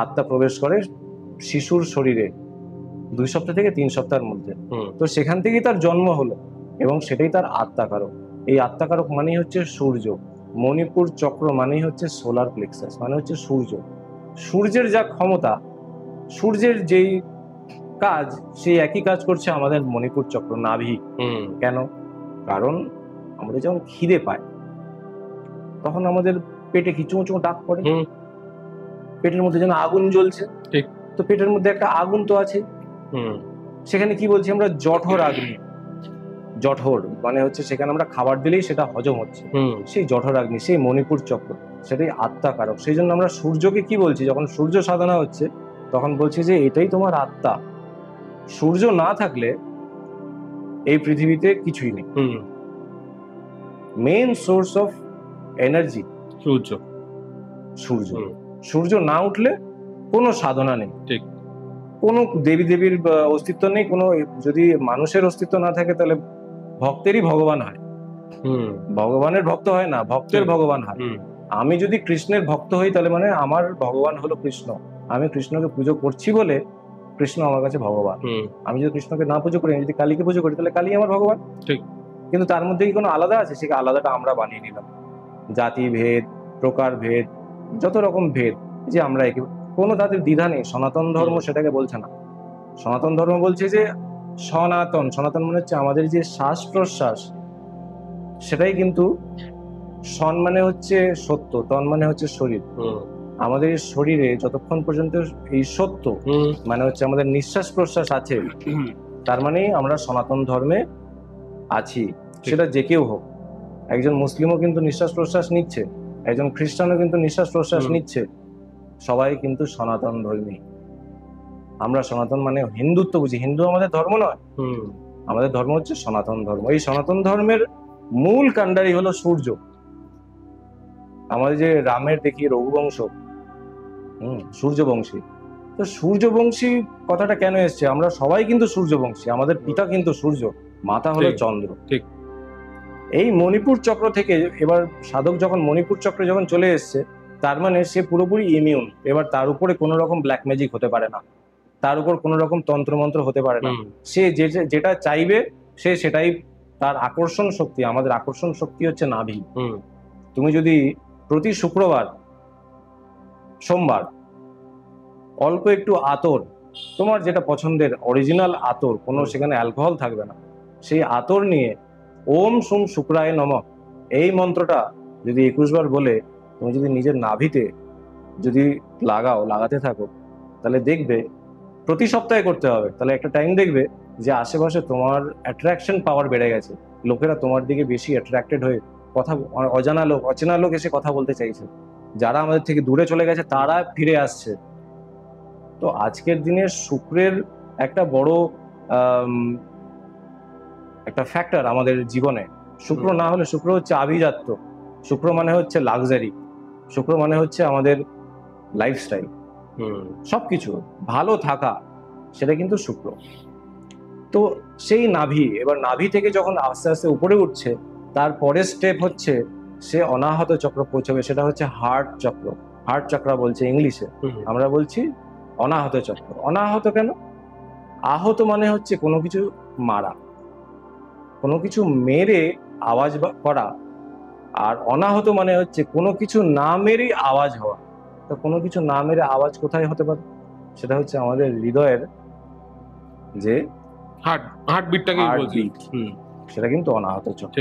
আত্মা প্রবেশ করে শিশুর শরীরে 2 সপ্তাহ থেকে 3 সপ্তাহের মধ্যে। তো সেখান থেকেই তার জন্ম হলো, এবং সেটাই তার আত্মাকারক। এই আত্মাকারক মানেই হচ্ছে সূর্য। মণিপুর চক্র মানেই হচ্ছে সোলার প্লেক্সাস, মানে হচ্ছে সূর্য। সূর্যের যা ক্ষমতা, সূর্যের যেই কাজ, সেই একই কাজ করছে আমাদের মণিপুর চক্র, নাভি। কেন? কারণ আমরা যখন খিদে পাই, তখন আমাদের পেটে কি চুঁ চুঁ ডাক পড়ে, পেটের মধ্যে যেন আগুন জ্বলছে। ঠিক। তো পেটের মধ্যে একটা আগুন তো আছে, সেখানে কি বলছি আমরা, জঠর আগ্নি। জঠর মানে হচ্ছে সেখানে আমরা খাবার দিলেই সেটা হজম হচ্ছে, সেই জঠর আগ্নি, সেই মণিপুর চক্র, সেটাই আত্মাকারক। সেই জন্য আমরা সূর্যকে কি বলছি, যখন সূর্য সাধনা হচ্ছে তখন বলছি যে এটাই তোমার আত্মা। সূর্য না থাকলে এই পৃথিবীতে কিছুই নেই। মেইন সোর্স অফ এনার্জি সূর্য। সূর্য না উঠলে কোনো সাধনা নেই, ঠিক, কোনো দেবীর অস্তিত্ব নেই। কোনো, যদি মানুষের অস্তিত্ব না থাকে তাহলে ভক্তেরই ভগবান হয়, ভগবানের ভক্ত হয় না, ভক্তের ভগবান হয়। আমি যদি কৃষ্ণের ভক্ত হই তাহলে মানে আমার ভগবান হলো কৃষ্ণ, আমি কৃষ্ণকে পুজো করছি বলে কৃষ্ণ আমার কাছে ভগবান। আমি যদি কৃষ্ণকে না পুজো করি, আমি যদি কালীকে পুজো করি, তাহলে কালী আমার ভগবান। ঠিক। কিন্তু তার মধ্যে কি কোনো আলাদা আছে? সেটা আলাদাটা আমরা বানিয়ে নিলাম, জাতি ভেদ, প্রকার ভেদ, যত রকম ভেদ, যে আমরা একে কোনো তাদের দ্বিধা নেই। সনাতন ধর্ম সেটাকে বলছে না। সনাতন ধর্ম বলছে যে সনাতন, সনাতন মানে হচ্ছে আমাদের যে শ্বাস প্রশ্বাস, সেটাই কিন্তু সন মানে হচ্ছে সত্য, তন মানে হচ্ছে শরীর। আমাদের শরীরে যতক্ষণ পর্যন্ত এই সত্য মানে হচ্ছে আমাদের নিঃশ্বাস প্রশ্বাস আছে, তার মানে আমরা সনাতন ধর্মে আছি। সেটা যে কেউ হোক, একজন মুসলিমও কিন্তু নিঃশ্বাস প্রশ্বাস নিচ্ছে, একজন খ্রিস্টানও কিন্তু নিঃশ্বাস প্রশ্বাস নিচ্ছে, সবাই কিন্তু সনাতন ধর্মী। আমরা সনাতন মানে হিন্দুত্ব বুঝি, হিন্দু আমাদের ধর্ম নয়, আমাদের ধর্ম হচ্ছে সনাতন ধর্ম। এই সনাতন ধর্মের মূল কাণ্ডারি হলো সূর্য। আমাদের যে রামের দেখি রঘুবংশ, সূর্যবংশী। তো সূর্যবংশী কথাটা কেন এসছে? আমরা সবাই কিন্তু সূর্যবংশী, আমাদের পিতা কিন্তু সূর্য, মাতা হলো চন্দ্র। ঠিক। এই মণিপুর চক্র থেকে এবার সাধক যখন মণিপুর চক্রে যখন চলে এসছে, তার মানে সে পুরোপুরি ইমিউন। এবার তার উপরে কোনো রকম ব্ল্যাক ম্যাজিক হতে পারে না, তার উপর কোনো রকম তন্ত্রমন্ত্র হতে পারে না। সে যেটা চাইবে সে সেটাই, তার আকর্ষণ শক্তি। আমাদের আকর্ষণ শক্তি হচ্ছে নাভি। তুমি যদি প্রতি শুক্রবার সোমবার অল্প একটু আতর, তোমার যেটা পছন্দের অরিজিনাল আতর, কোনো সেখানে অ্যালকোহল থাকবে না, সেই আতর নিয়ে ওম সুম শুক্রায় নমঃ এই মন্ত্রটা যদি 21 বার বলে তুমি যদি নিজের নাভিতে যদি লাগাতে থাকো, তাহলে দেখবে, প্রতি সপ্তাহে করতে হবে, তাহলে একটা টাইম দেখবে যে আশেপাশে তোমার অ্যাট্রাকশন পাওয়ার বেড়ে গেছে, লোকেরা তোমার দিকে বেশি অ্যাট্রাক্টেড হয়ে কথা, অচেনা লোক এসে কথা বলতে চাইছে, যারা আমাদের থেকে দূরে চলে গেছে তারা ফিরে আসছে। তো আজকের দিনে শুক্রের একটা বড় একটা ফ্যাক্টর আমাদের জীবনে। শুক্র না হলে, শুক্র হচ্ছে আভিজাত্য, শুক্র মানে হচ্ছে লাক্সারি, শুক্র মানে হচ্ছে আমাদের লাইফস্টাইল, সবকিছু ভালো থাকা, সেটা কিন্তু শুক্র। তো সেই নাভি, এবার নাভি থেকে যখন আস্তে আস্তে উপরে উঠছে, তার পরের স্টেপ হচ্ছে সে অনাহত চক্র পৌঁছবে, সেটা হচ্ছে হার্ট চক্র। হার্ট চক্র বলছে ইংলিশে, আমরা বলছি অনাহত চক্র। অনাহত কেন? আহত মানে হচ্ছে কোনো কিছু মারা, কোনো কিছু মেরে আওয়াজ করা, আর অনাহত মানে হচ্ছে কোনো কিছু না মেরে আওয়াজ হওয়া। তো কোনো কিছু না মেরে আওয়াজ কোথায় হতে পারে? সেটা হচ্ছে আমাদের হৃদয়ের যে হার্টবিটটাকে বলছি, সেটা কিন্তু অনাহত চক্র।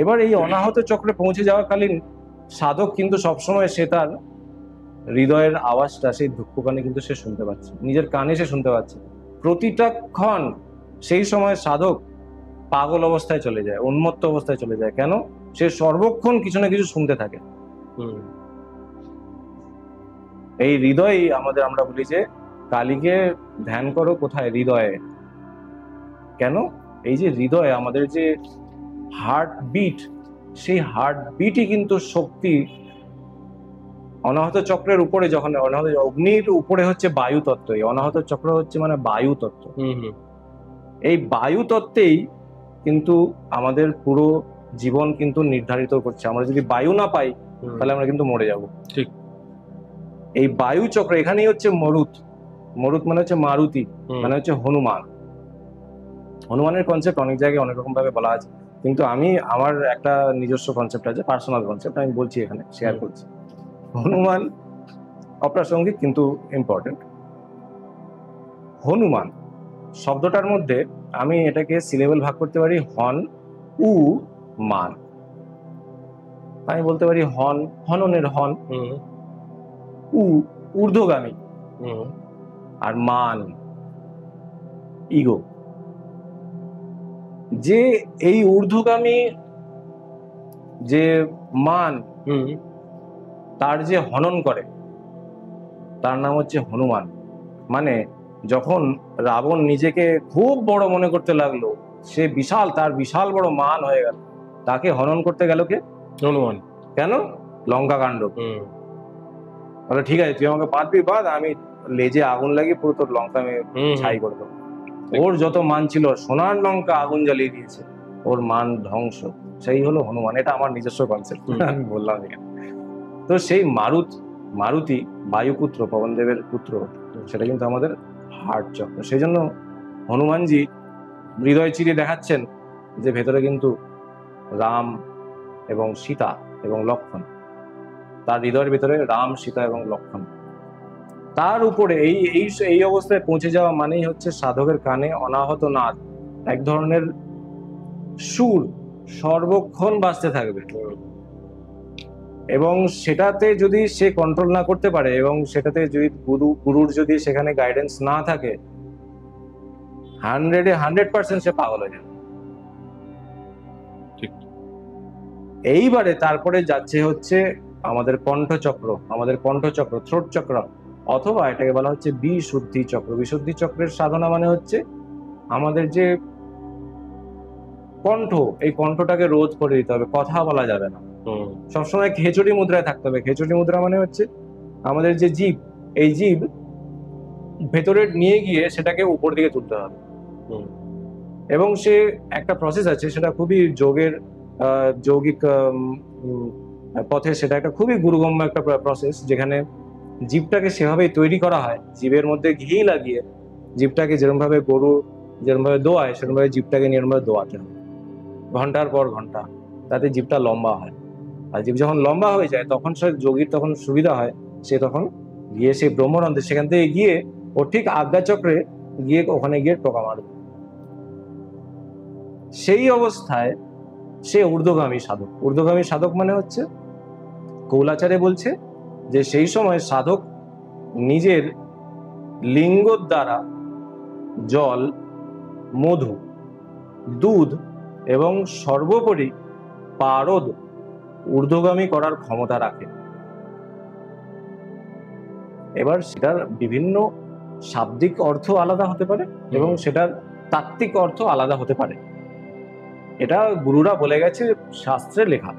এবার এই অনাহত চক্রে পৌঁছে যাওয়াকালীন সাধক কিন্তু সবসময় সে তার হৃদয়ের আওয়াজটা, সেই দুঃখকানে কিন্তু সে শুনতে পাচ্ছে, নিজের কানে সে শুনতে পাচ্ছে প্রতিটা ক্ষণ। সেই সময় সাধক পাগল অবস্থায় চলে যায়, উন্মত্ত অবস্থায় চলে যায়। কেন? সে সর্বক্ষণ কিছু না কিছু শুনতে থাকে। এই হৃদয় আমাদের, আমরা বলি যে কালীকে ধ্যান করো কোথায়? হৃদয়ে। কেন? এই যে হৃদয়, আমাদের যে হার্টবিট, সেই হার্টবিটই কিন্তু শক্তি। অনাহত চক্রের উপরে যখন, অনাহত অগ্নির উপরে হচ্ছে বায়ু তত্ত্ব, এই অনাহত চক্র হচ্ছে মানে বায়ু তত্ত্ব। এই বায়ু তত্ত্বেই কিন্তু আমাদের পুরো জীবন কিন্তু নির্ধারিত করছে। আমরা যদি বায়ু না পাই তাহলে আমরা কিন্তু মরে যাব। ঠিক। এই বায়ু চক্র, এখানেই হচ্ছে মরুত। মরুত মানে হচ্ছে মারুতি, মানে হচ্ছে হনুমান। হনুমানের কনসেপ্ট অনেক জায়গায় অনেক রকম ভাবে বলা আছে, কিন্তু আমি আমার একটা নিজস্ব কনসেপ্ট আছে, পার্সোনাল কনসেপ্ট, আমি বলছি এখানে, শেয়ার করছি। হনুমান অপ্রাসঙ্গিক কিন্তু ইম্পর্টেন্ট। হনুমান শব্দটার মধ্যে আমি এটাকে সিলেবল ভাগ করতে পারি, হন, উ, মান। আমি বলতে পারি হন, হননের হন, উ ঊর্ধ্বগামী, আর মান ইগো। যে এই ঊর্ধ্বগামী যে মান, তার যে হনন করে, তার নাম হচ্ছে হনুমান। মানে যখন রাবণ নিজেকে খুব বড় মনে করতে লাগলো, সে বিশাল, তার বিশাল বড় মান হয়ে গেল, তাকে হনন করতে গেল কে? হনুমান। কেন? লঙ্কা কাণ্ড। বলে ঠিক আছে, তুই আমাকে বাঁধবি বাঁধ, আমি লেজে আগুন লাগিয়ে পুরো তোর লঙ্কা আমি ছাই করে দেবো। ওর যত মান ছিল, সোনার লঙ্কা আগুন জ্বালিয়ে দিয়েছে, ওর মান ধ্বংস। সেই হলো হনুমান। এটা আমার নিজস্ব কনসেপ্ট, আমি বললাম এখানে। তো সেই মারুতি বায়ুপুত্র, পবনদেবের পুত্র, সেটা কিন্তু আমাদের হার্ট চক্র। সেই জন্য হনুমানজি হৃদয় চিরে দেখাচ্ছেন যে ভেতরে কিন্তু রাম এবং সীতা এবং লক্ষ্মণ, তার হৃদয়ের ভিতরে রাম, সীতা এবং লক্ষ্মণ। তার উপরে এই এই এই অবস্থায় পৌঁছে যাওয়া মানেই হচ্ছে সাধকের কানে অনাহত নাদ, এক ধরনের সুর সর্বক্ষণ বাজতে থাকবে, এবং সেটাতে যদি সে কন্ট্রোল না করতে পারে এবং সেটাতে যদি গুরুর যদি সেখানে গাইডেন্স না থাকে, 100% সে পাগল হয়ে যাবে। এইবারে তারপরে যাচ্ছে হচ্ছে আমাদের কণ্ঠচক্র, থ্রোট চক্র, অথবা এটাকে বলা হচ্ছে বিশুদ্ধি চক্র। বিশুদ্ধি চক্রের সাধনা মানে হচ্ছে আমাদের যে কণ্ঠ, এই কণ্ঠটাকে রোধ করে দিতে হবে, কথা বলা যাবে না, সবসময় খেচুড়ি মুদ্রায় থাকতে হবে। খেচুড়ি মুদ্রা মানে হচ্ছে আমাদের যে জীব, এই জীব ভেতরে নিয়ে গিয়ে সেটাকে উপর দিকে তুলতে হবে। এবং সে একটা প্রসেস আছে, সেটা খুবই যৌগিক পথে, সেটা একটা খুবই গুরুগম্য একটা প্রসেস, যেখানে জীবটাকে সেভাবেই তৈরি করা হয়, জীবের মধ্যে ঘি লাগিয়ে জীবটাকে যেরকমভাবে গরু যেরকমভাবে দোয়ায়, সেরকমভাবে জীবটাকে নিরমভাবে দোয়াতে হবে ঘন্টার পর ঘন্টা, তাতে জীবটা লম্বা হয়। আর জীব যখন লম্বা হয়ে যায় তখন সে যোগীর তখন সুবিধা হয়, সে তখন গিয়ে সেই ব্রহ্মনন্দে সেখান থেকে গিয়ে ও ঠিক আজ্ঞাচক্রে গিয়ে ওখানে গিয়ে টোকা মারবে। সেই অবস্থায় সে ঊর্ধ্বগামী সাধক। ঊর্ধ্বগামী সাধক মানে হচ্ছে, কৌলাচার্য বলছে যে সেই সময় সাধক নিজের লিঙ্গ দ্বারা জল, মধু, দুধ এবং সর্বোপরি পারদ ঊর্ধ্বগামী করার ক্ষমতা রাখে। এবার সেটার বিভিন্ন শাব্দিক অর্থ আলাদা হতে পারে এবং সেটার তাত্ত্বিক অর্থ আলাদা হতে পারে। এটা গুরুরা বলে গেছে, শাস্ত্রে লেখা।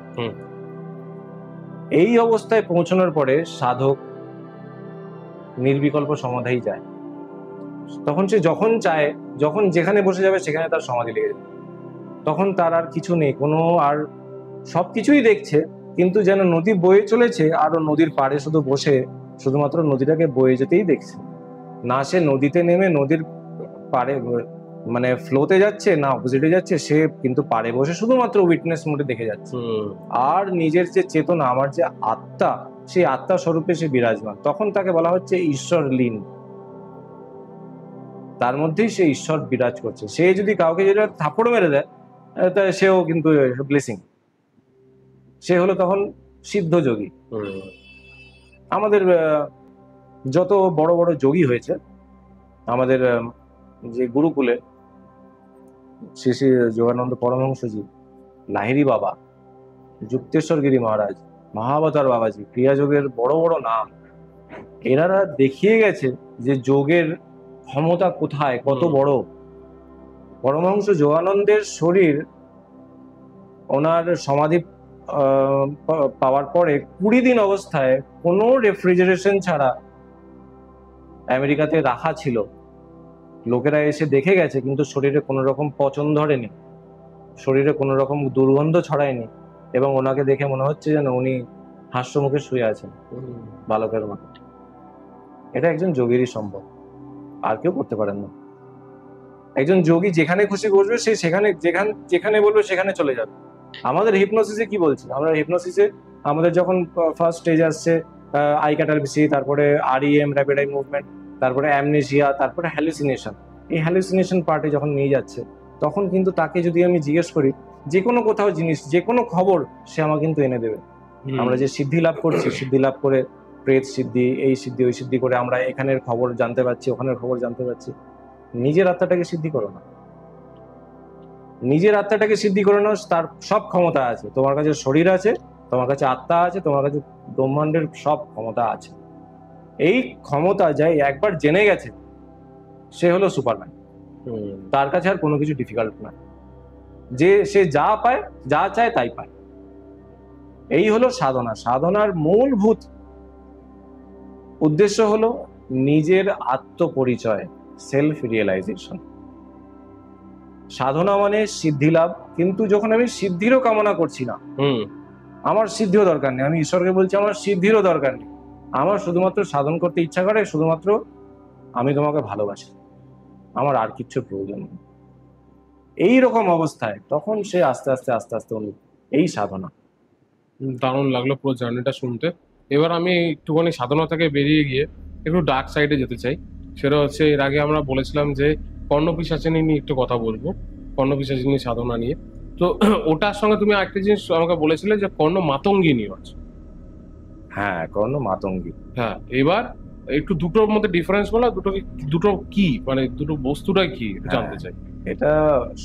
এই অবস্থায় পৌঁছানোর পরে সাধক নির্বিকল্প সমাধাই যায়। তখন সে যখন চায়, যখন যেখানে বসে যাবে সেখানে তার সমাধি লেগে যাবে। তখন তার আর কিছু নেই, কোনো আর সবকিছুই দেখছে, কিন্তু যেন নদী বয়ে চলেছে আর নদীর পাড়ে শুধু বসে শুধুমাত্র নদীটাকে বয়ে যেতেই দেখছে। না সে নদীতে নেমে নদীর পাড়ে মানে ফ্লোতে যাচ্ছে, না অপোজিটে যাচ্ছে, সে কিন্তু পাড়ে বসে শুধুমাত্র উইটনেস মোডে দেখে যাচ্ছে। আর নিজের যে চেতনা, আমার যে আত্মা, সেই আত্মা স্বরূপে সে বিরাজমান। তখন তাকে বলা হচ্ছে ঈশ্বর লীন, তার মধ্যেই সে ঈশ্বর বিরাজ করছে। সে যদি কাউকে যেটা থাপ্পড় মেরে দেয়, তা সেও কিন্তু ব্লেসিং, সে হলো তখন সিদ্ধ যোগী। আমাদের যত বড় বড় যোগী হয়েছে আমাদের যে গুরুকুলে, শ্রী শ্রী যোগানন্দ পরমহংসজি, লাহিড়ী বাবা, যুক্তেশ্বর গিরি মহারাজ, মহাবতার বাবাজি, ক্রিয়াযোগের বড় বড় নাম, এনারা দেখিয়ে গেছে যে যোগের ক্ষমতা কোথায়, কত বড়। পরমহংস যোগানন্দের শরীর ওনার সমাধি পাওয়ার পরে 20 দিন অবস্থায় কোনো রেফ্রিজারেশন ছাড়া আমেরিকাতে রাখা ছিল। লোকেরা এসে দেখে গেছে, কিন্তু শরীরে কোনো রকম পচন ধরেনি, শরীরে কোনো রকম দুর্গন্ধ ছড়ায়নি, এবং ওনাকে দেখে মনে হচ্ছে যেন উনি হাস্যমুখে শুয়ে আছেন বালকের মতো। এটা একজন যোগীরই সম্ভব, আর কেউ করতে পারেন না। একজন যোগী যেখানে খুশি বসবে, সে সেখানে যেখানে বলবে সেখানে চলে যাবে। আমাদের হিপনোসিসে কি বলছি, আমরা হিপনোসিসে আমাদের যখন ফার্স্ট স্টেজ আসছে আই ক্যাটালসি, তারপরে REM, র্যাপিড আই মুভমেন্ট, তারপরে অ্যামনেসিয়া, তারপরে হ্যালুসিনেশন, এই হ্যালুসিনেশন পার্টে যখন নিয়ে যাচ্ছে, তখন কিন্তু তাকে যদি আমি জিজ্ঞেস করি যে কোনো কোথাও জিনিস, যে কোনো খবর, সে আমাকে কিন্তু এনে দেবে। আমরা যে সিদ্ধি লাভ করছি, সিদ্ধি লাভ করে প্রেত সিদ্ধি, এই সিদ্ধি ওই সিদ্ধি করে আমরা এখানের খবর জানতে পারছি, ওখানের খবর জানতে পারছি। নিজের আত্মাটাকে সিদ্ধি করো না, নিজের আত্মাটাকে সিদ্ধি করে নাও, তার সব ক্ষমতা আছে। তোমার কাছে শরীর আছে, তোমার কাছে আত্মা আছে, তোমার কাছে ব্রহ্মাণ্ডের সব ক্ষমতা আছে। এই ক্ষমতা যাই একবার জেনে গেছে, সে হলো সুপারম্যান। তার কাছে আর কোনো কিছু ডিফিকাল্ট না, যে সে যা পায়, যা চায় তাই পায়। এই হলো সাধনা। সাধনার মূলভূত উদ্দেশ্য হলো নিজের আত্মপরিচয়, সেলফ রিয়েলাইজেশন। সাধনা মানে সিদ্ধি লাভ, কিন্তু যখন আমি সিদ্ধিরও কামনা করছি না, আমার সিদ্ধিও দরকার নেই, আমি ঈশ্বরকে বলছি আমার সিদ্ধিরও দরকার নেই, আমার শুধুমাত্র সাধন করতে ইচ্ছা করে, শুধুমাত্র আমি তোমাকে ভালোবাসি, আমার আর কিচ্ছু প্রয়োজন নেই। এইরকম অবস্থায় তখন সে আস্তে আস্তে আস্তে আস্তে এই সাধনা। দারুণ লাগলো পুরো জার্নিটা শুনতে। এবার আমি একটুখানি সাধনা থেকে বেরিয়ে গিয়ে একটু ডার্ক সাইডে যেতে চাই। সেটা হচ্ছে, এর আগে আমরা বলেছিলাম যে কর্ণপিশাচিনী নিয়ে একটু কথা বলবো, কর্ণপিশাচিনী সাধনা নিয়ে। তো ওটার সঙ্গে তুমি আরেকটা জিনিস আমাকে বলেছিলে যে কর্ণ মাতঙ্গী নিয়ে আছে। হ্যাঁ, কর্ণ মাতঙ্গী। হ্যাঁ, এবার একটু দুটোর মধ্যে ডিফারেন্স বলো, দুটো কি, মানে দুটো বস্তুটাই কি জানতে চাই। এটা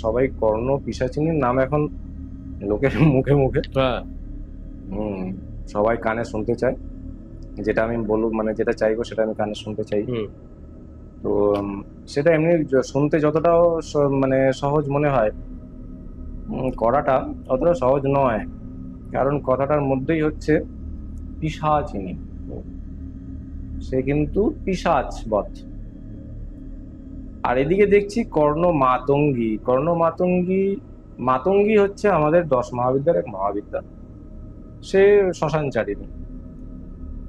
সবাই কর্ণ পিশাচিনীর নাম এখন লোকের মুখে মুখে, হ্যাঁ, সবাই কানে শুনতে চায়, যেটা আমি বলবো মানে যেটা চাইবো সেটা আমি কানে শুনতে চাই। তো সেটা এমনি শুনতে যতটাও মানে সহজ মনে হয়, করাটা অতটা সহজ নয়। কারণ কথাটার মধ্যেই হচ্ছে পিশাচিনী, সে কিন্তু পিশাচ বধ। আর এদিকে দেখছি কর্ণ মাতঙ্গী। কর্ণ মাতঙ্গী, মাতঙ্গী হচ্ছে আমাদের 10 মহাবিদ্যার এক মহাবিদ্যা, সে শ্মশানচারিণী,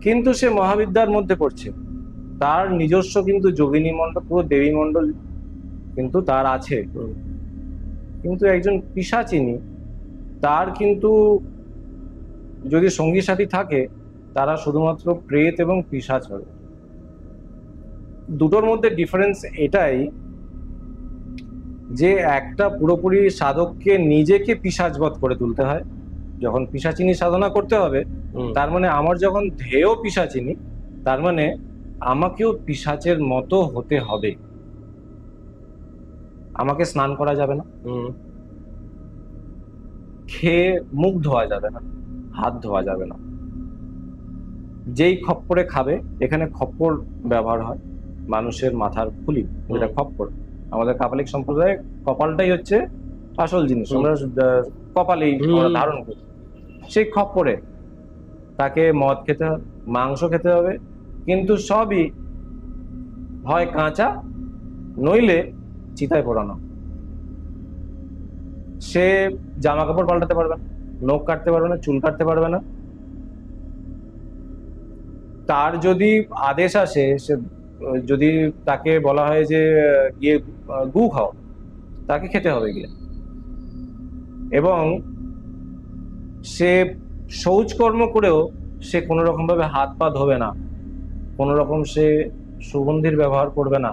কিন্তু সে মহাবিদ্যার মধ্যে পড়ছে, তার নিজস্ব কিন্তু যোগিনী মণ্ডল, পুরো দেবী মণ্ডল কিন্তু তার আছে। কিন্তু একজন পিশাচিনী, তার কিন্তু যদি সঙ্গী সাথী থাকে, তারা শুধুমাত্র প্রেত এবং পিশাচ হবে। দুটোর মধ্যে ডিফারেন্স এটাই যে একটা পুরোপুরি সাধককে নিজেকে পিশাচবধ করে তুলতে হয়, যখন পিশাচিনী সাধনা করতে হবে, তার মানে আমার যখন ধ্যেয় পিশাচিনী, তার মানে আমাকেও পিশাচের মতো হতে হবে। আমাকে স্নান করা যাবে না, খেয়ে মুখ ধোয়া যাবে না, হাত ধোয়া যাবে না, যেই খপ্পরে খাবে, এখানে খপ্পর ব্যবহার হয়, মানুষের মাথার খুলি, যেটা খপ্পর। আমাদের কাপালিক সম্প্রদায়ে কপালটাই হচ্ছে আসল জিনিস, আমরা কপালেই ধারণ করি। সেই খপ্পরে তাকে মদ খেতে হবে, মাংস খেতে হবে, কিন্তু সবই হয় কাঁচা, নইলে চিতায় পোড়ানো। সে জামা কাপড় পাল্টাতে পারবে না, নখ কাটতে পারবে না, চুল কাটতে পারবে না। তার যদি আদেশ আসে, সে যদি তাকে বলা হয় যে গিয়ে গু খাও, তাকে খেতে হবে গিয়ে। এবং সে শৌচকর্ম করেও সে কোনো রকম ভাবে হাত পা ধোবে না, কোনো রকম সে সুগন্ধির ব্যবহার করবে না।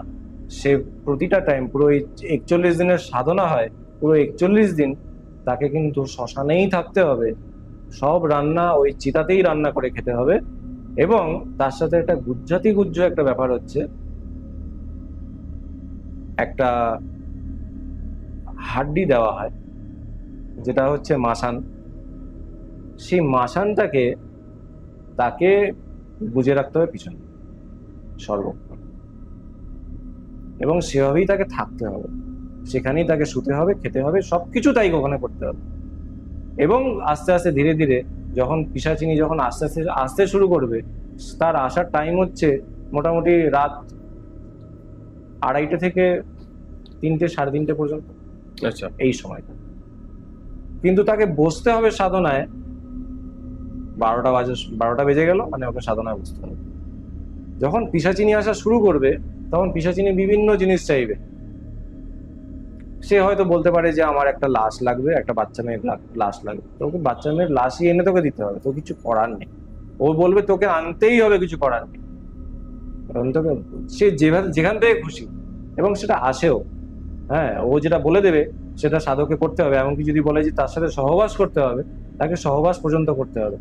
সে প্রতিটা টাইম, পুরো 41 দিনের সাধনা হয়, পুরো 41 দিন তাকে কিন্তু শ্মশানেই থাকতে হবে, সব রান্না ওই চিতাতেই রান্না করে খেতে হবে। এবং তার সাথে একটা গুজ্জ একটা ব্যাপার হচ্ছে, একটা হাড্ডি দেওয়া হয়, যেটা হচ্ছে মাসান। সেই মাসানটাকে তাকে গুজে রাখতে হবে পিছনে সর্বক্ষণ, এবং সেভাবেই তাকে থাকতে হবে, সেখানেই তাকে শুতে হবে, খেতে হবে, সবকিছু তাই ওখানে করতে হবে। এবং আস্তে আস্তে ধীরে ধীরে যখন পিশাচিনী যখন আস্তে আস্তে আসতে শুরু করবে, তার আসার টাইম হচ্ছে মোটামুটি রাত 2:30 থেকে 3টে, 3:30 পর্যন্ত। আচ্ছা, এই সময়টা কিন্তু তাকে বসতে হবে সাধনায় 12টা বেজে গেল, মানে ওকে সাধনায় বসতে হবে। যখন পিশাচিনী আসা শুরু করবে, তখন পিশাচিনী বিভিন্ন জিনিস চাইবে। সে হয়তো বলতে পারে যে আমার একটা লাশ লাগবে, একটা বাচ্চা মেয়ের লাশ লাগবে, তোকে বাচ্চা মেয়ের লাশই এনে তোকে দিতে হবে, তো কিছু করার নেই। ও বলবে তোকে আনতেই হবে, কিছু করার নেই, কারণ তোকে সে যেখান থেকে খুশি, এবং সেটা আসেও। হ্যাঁ, ও যেটা বলে দেবে সেটা সাধকে করতে হবে। এমনকি যদি বলে যে তার সাথে সহবাস করতে হবে, তাকে সহবাস পর্যন্ত করতে হবে।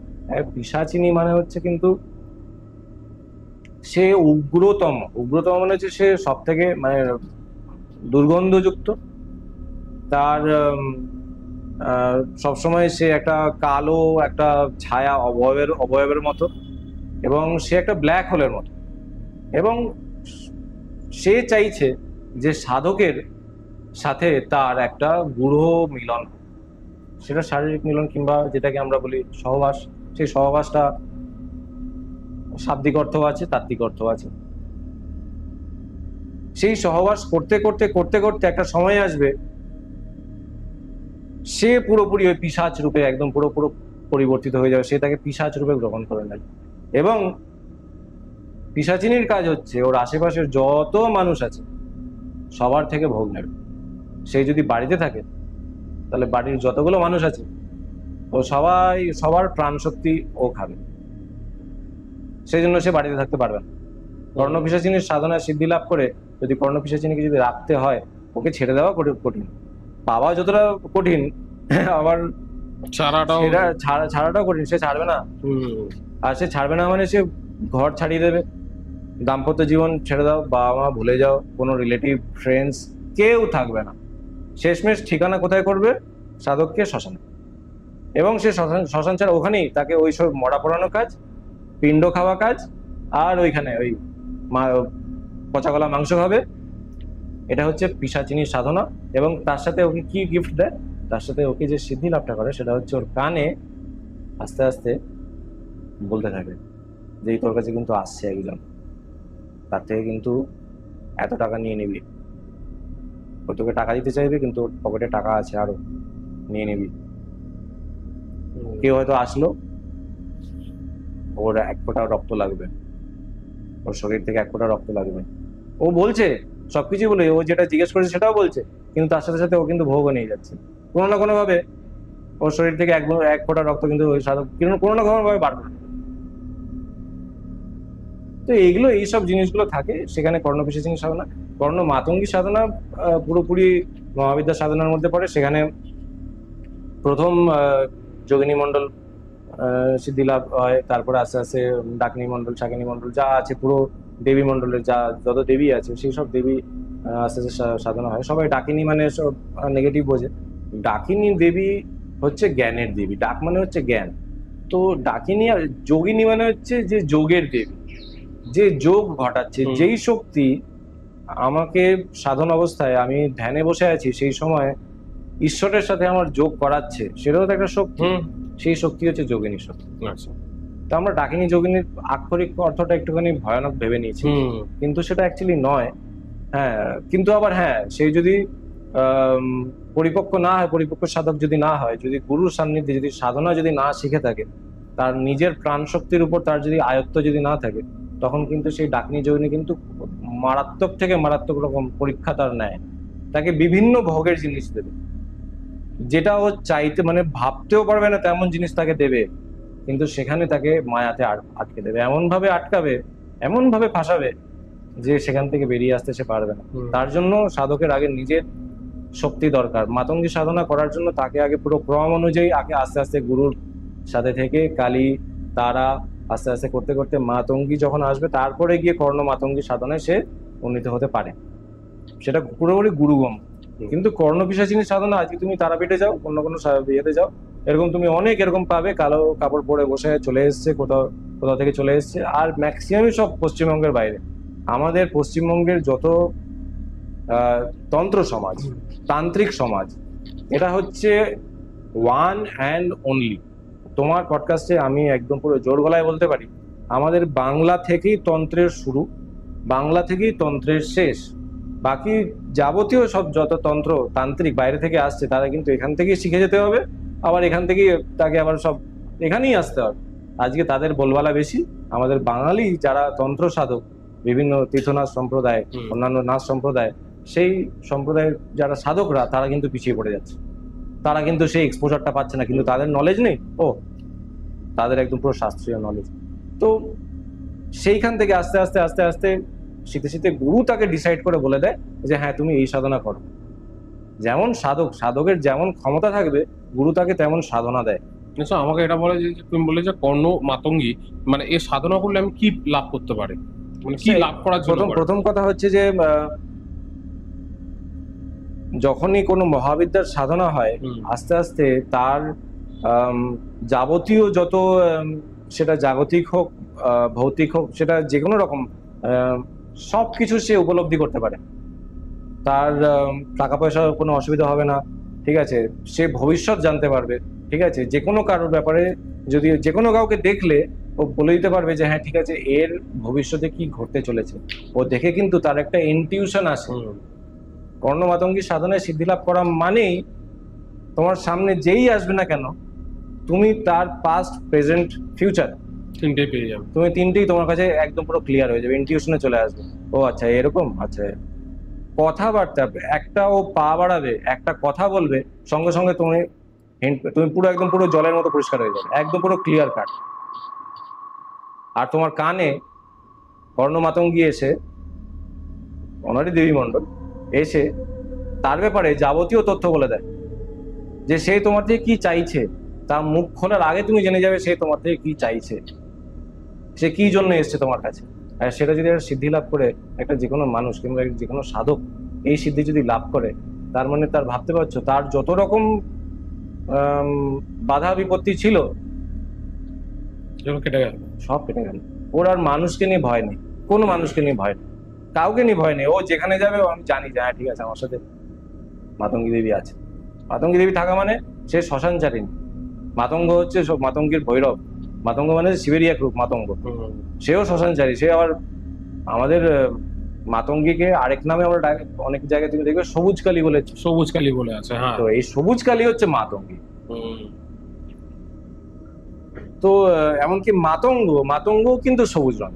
পিশাচিনী মানে হচ্ছে কিন্তু সে উগ্রতম মানে হচ্ছে সে সব থেকে মানে দুর্গন্ধযুক্ত। তার সবসময় সে একটা কালো একটা ছায়া অবয়বের মতো, এবং সে একটা ব্ল্যাক হোলের মতো। এবং সে চাইছে যে সাধকের সাথে তার একটা গূঢ় মিলন, সেটা শারীরিক মিলন কিংবা যেটাকে আমরা বলি সহবাস। সেই সহবাসটা শাব্দিক অর্থ আছে, তাত্ত্বিক অর্থ আছে। সেই সহবাস করতে করতে করতে করতে একটা সময় আসবে, সে পুরোপুরি ওই পিশাচ রূপে একদম পুরো পরিবর্তিত হয়ে যাবে, সে তাকে পিশাচ রূপে গ্রহণ করে নেয়। এবং পিশাচিনীর কাজ হচ্ছে ওর আশেপাশের যত মানুষ আছে সবার থেকে ভোগ নেবে। সে যদি বাড়িতে থাকে তাহলে বাড়ির যতগুলো মানুষ আছে ও সবার প্রাণ শক্তি ও খাবে, সেই জন্য সে বাড়িতে থাকতে পারবে না। কর্ণপিশাচিনীর সাধনা সিদ্ধি লাভ করে যদি কর্ণপিশাচিনীকে যদি রাখতে হয়, ওকে ছেড়ে দেওয়া কঠিন, পাওয়া যতটা কঠিন আবার ছাড়াটাও কঠিন। সে ছাড়বে না, আর সে ছাড়বে না মানে সে ঘর ছাড়িয়ে দেবে, দাম্পত্য জীবন ছেড়ে দাও, বাবা মা ভুলে যাও, কোনো রিলেটিভ ফ্রেন্ডস কেউ থাকবে না। শেষমেশ ঠিকানা কোথায় করবে? সাধককে শ্মশানে। এবং সে শ্মশান ছাড়া ওখানেই তাকে ওই সব মরা পোড়ানো কাজ, পিণ্ড খাওয়া কাজ, আর ওইখানে ওই পচা গলা মাংস খাবে। এটা হচ্ছে পিশাচিনীর সাধনা। এবং তার সাথে ওকে কি গিফট দেয়? তার সাথে ওকে যে সিদ্ধি লাভটা করে সেটা হচ্ছে ওর কানে আস্তে আস্তে বলতে থাকে যে তোর কাছে কিন্তু আসছে একজন, তার থেকে কিন্তু এত টাকা নিয়ে নিবি। ও তোকে টাকা দিতে চাইবে কিন্তু ওর পকেটে টাকা আছে, আরো নিয়ে নিবি। কেউ হয়তো আসলো, ওর 1 ফোঁটা রক্ত লাগবে, ওর শরীর থেকে 1 ফোঁটা রক্ত লাগবে। ও বলছে সবকিছু বলে, ও যেটা জিজ্ঞেস করেছে সেটাও বলছে, কিন্তু তার সাথে সাথে ও কিন্তু ভোগও নিয়ে যাচ্ছে। কোনো না কোনো ভাবে ওর শরীর থেকে 1 ফোঁটা রক্ত কিন্তু ওই সাধক কোনো না কোনো ভাবে বাড়বে। তো এইসব জিনিসগুলো থাকে সেখানে। কর্ণপিশাচিনী সাধনা, কর্ণ মাতঙ্গী সাধনা পুরোপুরি মহাবিদ্যা সাধনার মধ্যে পড়ে। সেখানে প্রথম যোগিনী মণ্ডল সিদ্ধি লাভ হয়, তারপরে আস্তে আস্তে ডাকিনী মণ্ডল, শাকিনী মণ্ডল যা আছে, পুরো দেবী মণ্ডলের যত দেবী আছে সেই সব দেবী আস্তে আস্তে সাধনা হয়। সবাই ডাকিনী মানে সব নেগেটিভ বোঝে। ডাকিনী দেবী হচ্ছে জ্ঞানের দেবী, ডাক মানে হচ্ছে জ্ঞান। তো ডাকিনী আর যোগিনী মানে হচ্ছে যে যোগের দেবী, যে যোগ ঘটাচ্ছে, যেই শক্তি আমাকে সাধন অবস্থায় আমি ধ্যানে বসে আছি সেই সময় ঈশ্বরের সাথে আমার যোগ করাচ্ছে, সেটাও তো একটা শক্তি। সেই শক্তি হচ্ছে যোগিনী শক্তি। তো আমরা ডাকিনী যোগিনীর আক্ষরিক অর্থটা একটুখানি ভয়ানক ভেবে নিয়েছি, কিন্তু সেটা অ্যাকচুয়ালি নয়। হ্যাঁ, কিন্তু আবার হ্যাঁ, সেই যদি পরিপক্ক না হয়, পরিপক্ক সাধক যদি না হয়, যদি গুরুর সান্নিধ্যে যদি সাধনা যদি না শিখে থাকে, তার নিজের প্রাণ শক্তির উপর তার যদি আয়ত্ত যদি না থাকে, তখন কিন্তু সেই ডাকিনী যোগিনী কিন্তু মারাত্মক থেকে মারাত্মক রকম পরীক্ষা তার নেয়। তাকে বিভিন্ন ভোগের জিনিস দেবে, যেটা ও চাইতে মানে ভাবতেও পারবে না তেমন জিনিস তাকে দেবে, কিন্তু সেখানে তাকে মায়াতে আটকে দেবে, এমন ভাবে আটকাবে, এমন ভাবে ফাঁসাবে যে সেখান থেকে বেরিয়ে আসতে সে পারবে না। তার জন্য সাধকের আগে নিজের শক্তি দরকার। মাতঙ্গী সাধনা করার জন্য তাকে আগে পুরো ক্রম অনুযায়ী আগে আস্তে আস্তে গুরুর সাথে থেকে কালী, তারা আস্তে আস্তে করতে করতে মাতঙ্গী যখন আসবে, তারপরে গিয়ে কর্ণ মাতঙ্গী সাধনায় সে উন্নীত হতে পারে। সেটা পুরোপুরি গুরুগম। কিন্তু কর্ণপিশাচিনী সাধনা আজকে তুমি তারাপীঠে যাও, অন্য কোনো ইয়েতে যাও, এরকম তুমি অনেক এরকম পাবে, কালো কাপড় পরে বসে চলে এসছে, কোথাও থেকে চলে এসছে। আর ম্যাক্সিমামই সব পশ্চিমবঙ্গের বাইরে। আমাদের পশ্চিমবঙ্গের যত তন্ত্র সমাজ, তান্ত্রিক সমাজ, এটা হচ্ছে ওয়ান অ্যান্ড অনলি। তোমার পডকাস্টে আমি একদম পুরো জোর গলায় বলতে পারি, আমাদের বাংলা থেকেই তন্ত্রের শুরু, বাংলা থেকেই তন্ত্রের শেষ। বাকি যাবতীয় সব যত তন্ত্র তান্ত্রিক বাইরে থেকে আসছে, তারা কিন্তু এখান থেকেই শিখে যেতে হবে, আবার এখান থেকেই তাকে আবার সব এখানেই আসতে হবে। আজকে তাদের বলবালা বেশি। আমাদের বাঙালি যারা তন্ত্র সাধক, বিভিন্ন তীর্থনাথ সম্প্রদায়, অন্যান্য নাথ সম্প্রদায়, সেই সম্প্রদায়ের যারা সাধকরা, তারা কিন্তু পিছিয়ে পড়ে যাচ্ছে। তারা কিন্তু সেই এক্সপোজারটা পাচ্ছে না, কিন্তু তাদের নলেজ নেই, তাদের একদম পুরো শাস্ত্রীয় নলেজ। তো সেইখান থেকে আস্তে আস্তে আস্তে আস্তে শিখতে শিখতে গুরু তাকে ডিসাইড করে বলে দেয় যে হ্যাঁ, তুমি এই সাধনা করো। যেমন সাধকের যেমন ক্ষমতা থাকবে, গুরু তাকে তেমন সাধনা দেয়। আমাকে এটা বলে যে তুমি বলে যে কর্ণ মাতঙ্গী মানে এই সাধনা করলে আমি কি লাভ করতে পারি, মানে কি লাভ করার জন্য? প্রথম কথা হচ্ছে যে যখনই কোনো মহাবিদ্যার সাধনা হয়, আস্তে আস্তে তার যাবতীয় যত, সেটা জাগতিক হোক ভৌতিক হোক, সেটা যে কোনো রকম সবকিছু সে উপলব্ধি করতে পারে। তার টাকা পয়সার কোনো অসুবিধা হবে না, ঠিক আছে? সে ভবিষ্যৎ জানতে পারবে, ঠিক আছে? যে কোনো কারোর ব্যাপারে যদি যে কোনো কাউকে দেখলে ও বলে দিতে পারবে যে হ্যাঁ ঠিক আছে, এর ভবিষ্যতে কি ঘটতে চলেছে। ও দেখে কিন্তু তার একটা ইনটিউশন আসে। কর্ণ মাতঙ্গী সাধনায় সিদ্ধি লাভ করা মানেই তোমার সামনে যেই আসবে না কেন, তুমি তার পাস্ট, প্রেজেন্ট, ফিউচার তিনটেই পেয়ে যাবে। তুমি তিনটেই তোমার কাছে একদম পুরো ক্লিয়ার হয়ে যাবে, ইনটিউশনে চলে আসবে। ও আচ্ছা এরকম, আচ্ছা। কথাবার্তা, একটা ও পা বাড়াবে, একটা কথা বলবে, সঙ্গে সঙ্গে তুমি পুরো একদম পুরো জলের মতো পরিষ্কার হয়ে যাবে, একদম পুরো ক্লিয়ার কাট। আর তোমার কানে কর্ণমাতঙ্গী এসে, অনারি দেবী মণ্ডল এসে তার ব্যাপারে যাবতীয় তথ্য বলে দেয়, যে সে তোমার থেকে কি চাইছে। তার মুখ খোলার আগে তুমি জেনে যাবে সে তোমার থেকে কি চাইছে, সে কি জন্য এসছে তোমার কাছে। আর সেটা যদি একটা সিদ্ধি লাভ করে একটা যে কোনো মানুষ কিংবা যে কোনো সাধক এই সিদ্ধি যদি লাভ করে, তার মানে তার ভাবতে পারছো তার যত রকম বাধা বিপত্তি ছিল কেটে গেল, সব কেটে গেল। ওর আর মানুষকে নিয়ে ভয় নেই, কোনো মানুষকে নিয়ে ভয় নেই, কাউকে নিয়ে ভয় নেই। ও যেখানে যাবে আমি জানি যে হ্যাঁ ঠিক আছে আমার সাথে মাতঙ্গী দেবী আছে। মাতঙ্গী দেবী থাকা মানে সে শ্মশানচারিণী। মাতঙ্গ হচ্ছে মাতঙ্গীর ভৈরব। মাতঙ্গ মানে শিবেরই এক রূপ মাতঙ্গ। সেও শ্মশানচারী। সে আবার আমাদের মাতঙ্গীকে আরেক নামে আমরা অনেক জায়গায় তুমি দেখবে সবুজ কালী বলে, সবুজ কালী বলে আছে। হ্যাঁ, তো এই সবুজ কালী হচ্ছে মাতঙ্গী। তো এমনকি মাতঙ্গ কিন্তু সবুজ রঙ।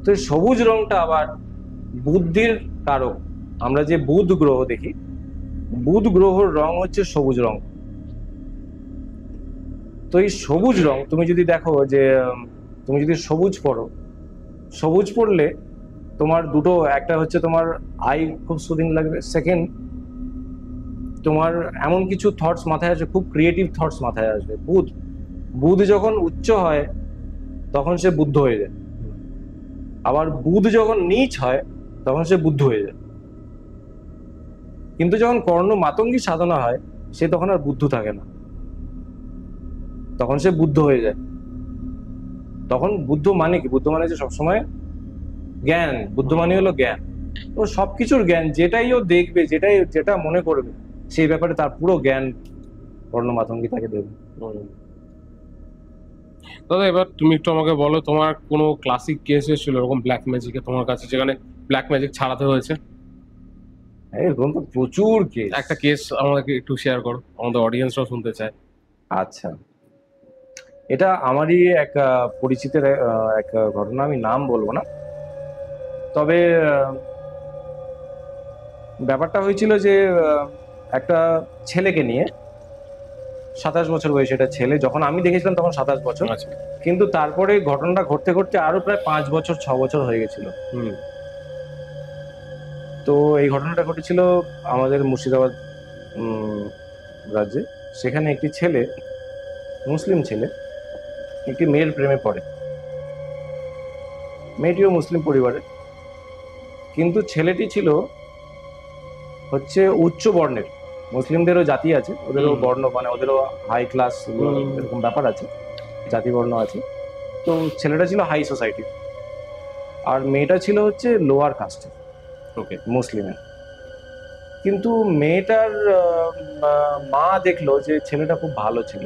তো সবুজ রংটা আবার বুদ্ধির কারক। আমরা যে বুধ গ্রহ দেখি, বুধ গ্রহর রং হচ্ছে সবুজ রং। তো এই সবুজ রং তুমি যদি দেখো, যে তুমি যদি সবুজ পড়ো, সবুজ পড়লে তোমার দুটো, একটা হচ্ছে তোমার আই খুব সুদিং লাগবে, সেকেন্ড তোমার এমন কিছু থটস মাথায় আসবে, খুব ক্রিয়েটিভ থটস মাথায় আসবে। বুধ যখন উচ্চ হয় তখন সে বুদ্ধ হয়ে যায়, আবার বুধ যখন নীচ হয় তখন সে বুদ্ধ হয়ে যায়। কিন্তু যখন কর্ণ মাতঙ্গী সাধনা হয় সে তখন আর বুদ্ধ থাকে না, তখন সে বুদ্ধ হয়ে যায়। তখন বুদ্ধ মানে কি? বুদ্ধ মানে যে সবসময় জ্ঞান। বুদ্ধ মানে হলো জ্ঞান। ও সবকিছুর জ্ঞান, যেটাই ও দেখবে, যেটা মনে করবে সেই ব্যাপারে তার পুরো জ্ঞান কর্ণ মাতঙ্গী তাকে দেবে। দাদা এবার তুমি একটু আমাকে বলো, তোমার কোনো ক্লাসিক কেস এসেছিল এরকম ব্ল্যাক ম্যাজিকে তোমার কাছে, যেখানে ব্ল্যাক ম্যাজিক ছাড়াতে হয়েছে? এরকম তো প্রচুর কেস। একটা কেস আমাকে একটু শেয়ার করো, আমাদের অডিয়েন্সরাও শুনতে চায়। আচ্ছা, এটা আমারই এক পরিচিতের এক ঘটনা, আমি নাম বলবো না। তবে ব্যাপারটা হয়েছিল যে একটা ছেলেকে নিয়ে, 27 বছর বয়সে একটা ছেলে, যখন আমি দেখেছিলাম তখন 27 বছর। কিন্তু তারপরে ঘটনাটা ঘটতে ঘটতে আরো প্রায় 5 বছর 6 বছর হয়ে গেছিল। তো এই ঘটনাটা ঘটেছিল আমাদের মুর্শিদাবাদ রাজ্যে। সেখানে একটি ছেলে, মুসলিম ছেলে, একটি মেয়ের প্রেমে পড়ে। মেয়েটিও মুসলিম পরিবারে, কিন্তু ছেলেটি ছিল হচ্ছে উচ্চ বর্ণের। মুসলিমদেরও জাতি আছে, ওদেরও বর্ণ, মানে ওদেরও হাই ক্লাস এরকম ব্যাপার আছে, জাতি বর্ণ আছে। তো ছেলেটা ছিল হাই সোসাইটি, আর মেয়েটা ছিল হচ্ছে লোয়ার কাস্টের, মুসলিমের। কিন্তু মেয়েটার মা দেখলো যে ছেলেটা খুব ভালো ছিল,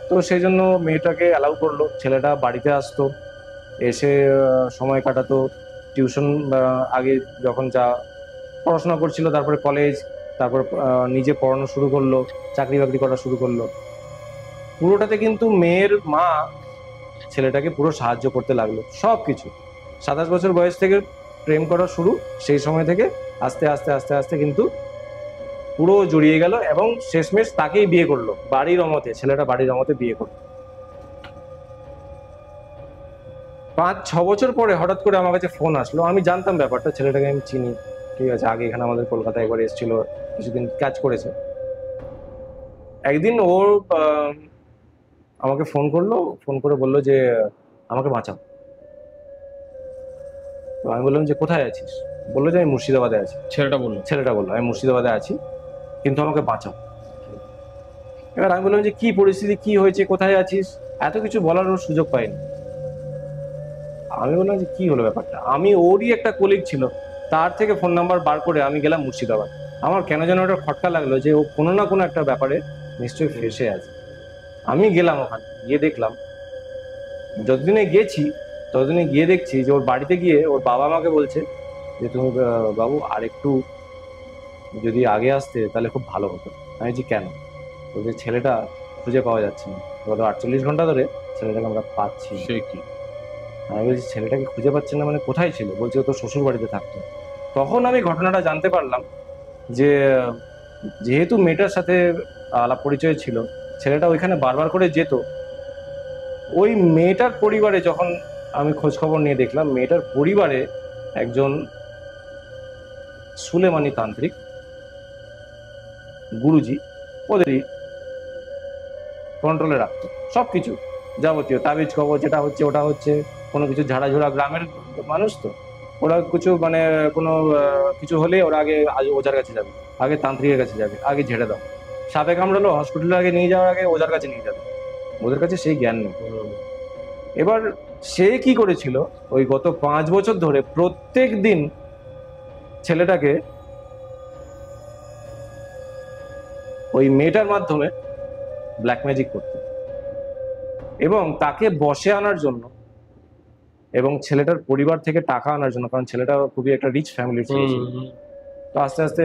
তো সেই জন্য মেয়েটাকে অ্যালাউ করলো। ছেলেটা বাড়িতে আসতো, এসে সময় কাটাতো, টিউশন আগে যখন যা পড়াশোনা করছিল, তারপরে কলেজ, তারপর নিজে পড়ানো শুরু করলো, চাকরি বাকরি করা শুরু করলো। পুরোটাতে কিন্তু মেয়ের মা ছেলেটাকে পুরো সাহায্য করতে লাগলো, সব কিছু। 27 বছর বয়স থেকে প্রেম করা শুরু, সেই সময় থেকে আস্তে আস্তে আস্তে আস্তে কিন্তু পুরো জড়িয়ে গেল, এবং শেষমেশ তাকেই বিয়ে করলো বাড়ির অমতে। ছেলেটা বাড়ির অমতে বিয়ে করলো। 5-6 বছর পরে হঠাৎ করে আমার কাছে ফোন আসলো। আমি জানতাম ব্যাপারটা, ছেলেটাকে আমি চিনি, ঠিক আছে, আগে এখানে আমাদের কলকাতায় একবার এসেছিল, কিছুদিন কাজ করেছে। একদিন ওর আমাকে ফোন করলো, ফোন করে বললো যে আমাকে বাঁচাও। তো আমি বললাম যে কোথায় আছিস? বললো যে আমি মুর্শিদাবাদে আছি। ছেলেটা বললো আমি মুর্শিদাবাদে আছি, কিন্তু আমাকে বাঁচাও। এবার আমি বললাম যে কি পরিস্থিতি, কি হয়েছে, কোথায় আছিস? এত কিছু বলার ওর সুযোগ পাইনি। আমি বললাম যে কি হলো ব্যাপারটা। আমি ওরই একটা কলিগ ছিল, তার থেকে ফোন নাম্বার বার করে আমি গেলাম মুর্শিদাবাদ। আমার কেন যেন ওটা খটকা লাগলো যে ও কোনো না কোনো একটা ব্যাপারে নিশ্চয়ই ফেসে আছে। আমি গেলাম ওখানে, গিয়ে দেখলাম, যতদিনে গেছি ততদিনে গিয়ে দেখছি যে ওর বাড়িতে গিয়ে ওর বাবা আমাকে বলছে যে তুমি বাবু আর একটু যদি আগে আসতে তাহলে খুব ভালো হতো। আমি বলছি কেন? বলছে ছেলেটা খুঁজে পাওয়া যাচ্ছে না, গত 48 ঘন্টা ধরে ছেলেটাকে আমরা পাচ্ছি না। সে কি? আমি বলছি ছেলেটাকে খুঁজে পাচ্ছেন না মানে কোথায় ছিল? বলছে ও তো শ্বশুর বাড়িতে থাকতো। তখন আমি ঘটনাটা জানতে পারলাম যে যেহেতু মেয়েটার সাথে আলাপ পরিচয় ছিল, ছেলেটা ওইখানে বারবার করে যেত। ওই মেয়েটার পরিবারে যখন আমি খোঁজ খবর নিয়ে দেখলাম, মেয়েটার পরিবারে একজন সুলেমানি তান্ত্রিক গুরুজি ওদেরই কন্ট্রোলে রাখতো সবকিছু, যাবতীয় তাবিজ কবজ যেটা হচ্ছে ওটা হচ্ছে, কোনো কিছু ঝাড়াঝোড়া, গ্রামের মানুষ তো ওরা কিছু মানে কোনো কিছু হলে ওরা আগে ওঝার কাছে যাবে, আগে তান্ত্রিকের কাছে যাবে, আগে ঝেড়ে দাও। সাপে কামড়ালো হসপিটালে আগে নিয়ে যাওয়ার আগে ওঝার কাছে নিয়ে যাবে, ওদের কাছে সেই জ্ঞান নেই। এবার সে কি করেছিল, ওই গত 5 বছর ধরে প্রত্যেক দিন ছেলেটাকে ওই মেয়েটার মাধ্যমে ব্ল্যাক ম্যাজিক করতো এবং তাকে বশে আনার জন্য এবং ছেলেটার পরিবার থেকে টাকা আনার জন্য, কারণ ছেলেটা খুবই একটা রিচ ফ্যামিলির ছিল। তো আস্তে আস্তে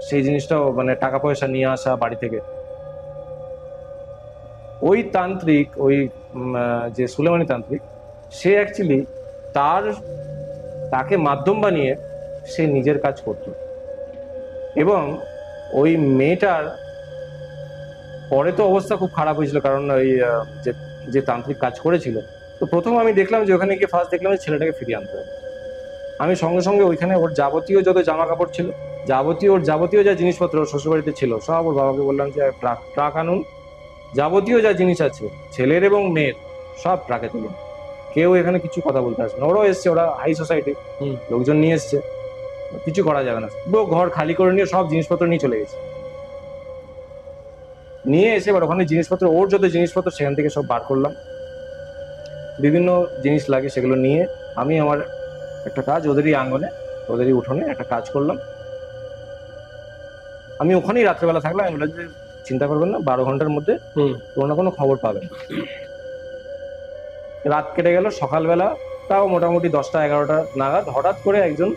সেই জিনিসটাও মানে টাকা পয়সা নিয়ে আসা বাড়ি থেকে। ওই তান্ত্রিক, ওই যে সুলেমানি তান্ত্রিক, সে অ্যাকচুয়ালি তাকে মাধ্যম বানিয়ে সে নিজের কাজ করত এবং ওই মেয়েটার পরে তো অবস্থা খুব খারাপ হয়েছিল, কারণ ওই যে তান্ত্রিক কাজ করেছিল। তো প্রথম আমি দেখলাম যে ওখানে গিয়ে ফার্স্ট দেখলাম যে ছেলেটাকে ফিরিয়ে আনতে হবে। আমি সঙ্গে সঙ্গে ওইখানে ওর যাবতীয় যত জামা কাপড় ছিল, ওর যাবতীয় যা জিনিসপত্র ওর শ্বশুরবাড়িতে ছিল, সব ওর বাবাকে বললাম যে ট্রাক আনুন, যাবতীয় যা জিনিস আছে ছেলের এবং মেয়ের সব ট্রাকে তুলুন। কেউ এখানে কিছু কথা বলতে আসবে না। ওরাও এসছে, ওরা হাই সোসাইটি লোকজন নিয়ে এসছে, কিছু করা যাবে না। পুরো ঘর খালি করে নিয়ে সব জিনিসপত্র নিয়ে চলে গেছে। নিয়ে এসে এবার ওখানে জিনিসপত্র, ওর যত জিনিসপত্র সেখান থেকে সব বার করলাম, বিভিন্ন জিনিস লাগে সেগুলো নিয়ে আমি আমার একটা কাজ ওদেরই আঙ্গনে, ওদেরই উঠোনে একটা কাজ করলাম। আমি ওখানেই রাত্রেবেলা থাকলাম। আমি বললাম যে চিন্তা করবেন না, 12 ঘন্টার মধ্যে কোনো না কোনো খবর পাবেন। রাত কেটে গেল, সকালবেলা তাও মোটামুটি 10টা-11টা নাগাদ হঠাৎ করে একজন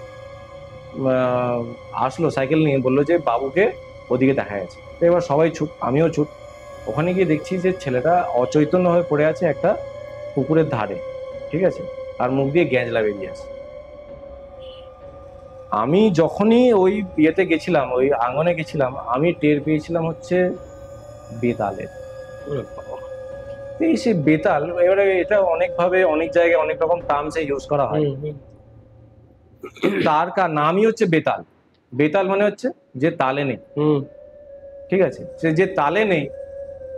আসলো সাইকেল নিয়ে, বললো যে বাবুকে ওদিকে দেখা গেছে। এবার সবাই ছুট, আমিও ছুট। ওখানে গিয়ে দেখছি যে ছেলেটা অচৈতন্য হয়ে পড়ে আছে একটা পুকুরের ধারে, ঠিক আছে, আর মুখ দিয়ে গ্যাঁজলা বেরিয়ে আছে। আমি যখনই ওই ইয়েতে গেছিলাম, ওই আঙ্গনে গেছিলাম, আমি টের পেয়েছিলাম হচ্ছে বেতালের। এই সে বেতাল, এবারে এটা অনেকভাবে অনেক জায়গায় অনেক রকম টার্মসে ইউজ করা হয়। তার নামই হচ্ছে বেতাল। বেতাল মানে হচ্ছে যে তালে নেই, ঠিক আছে, সে যে তালে নেই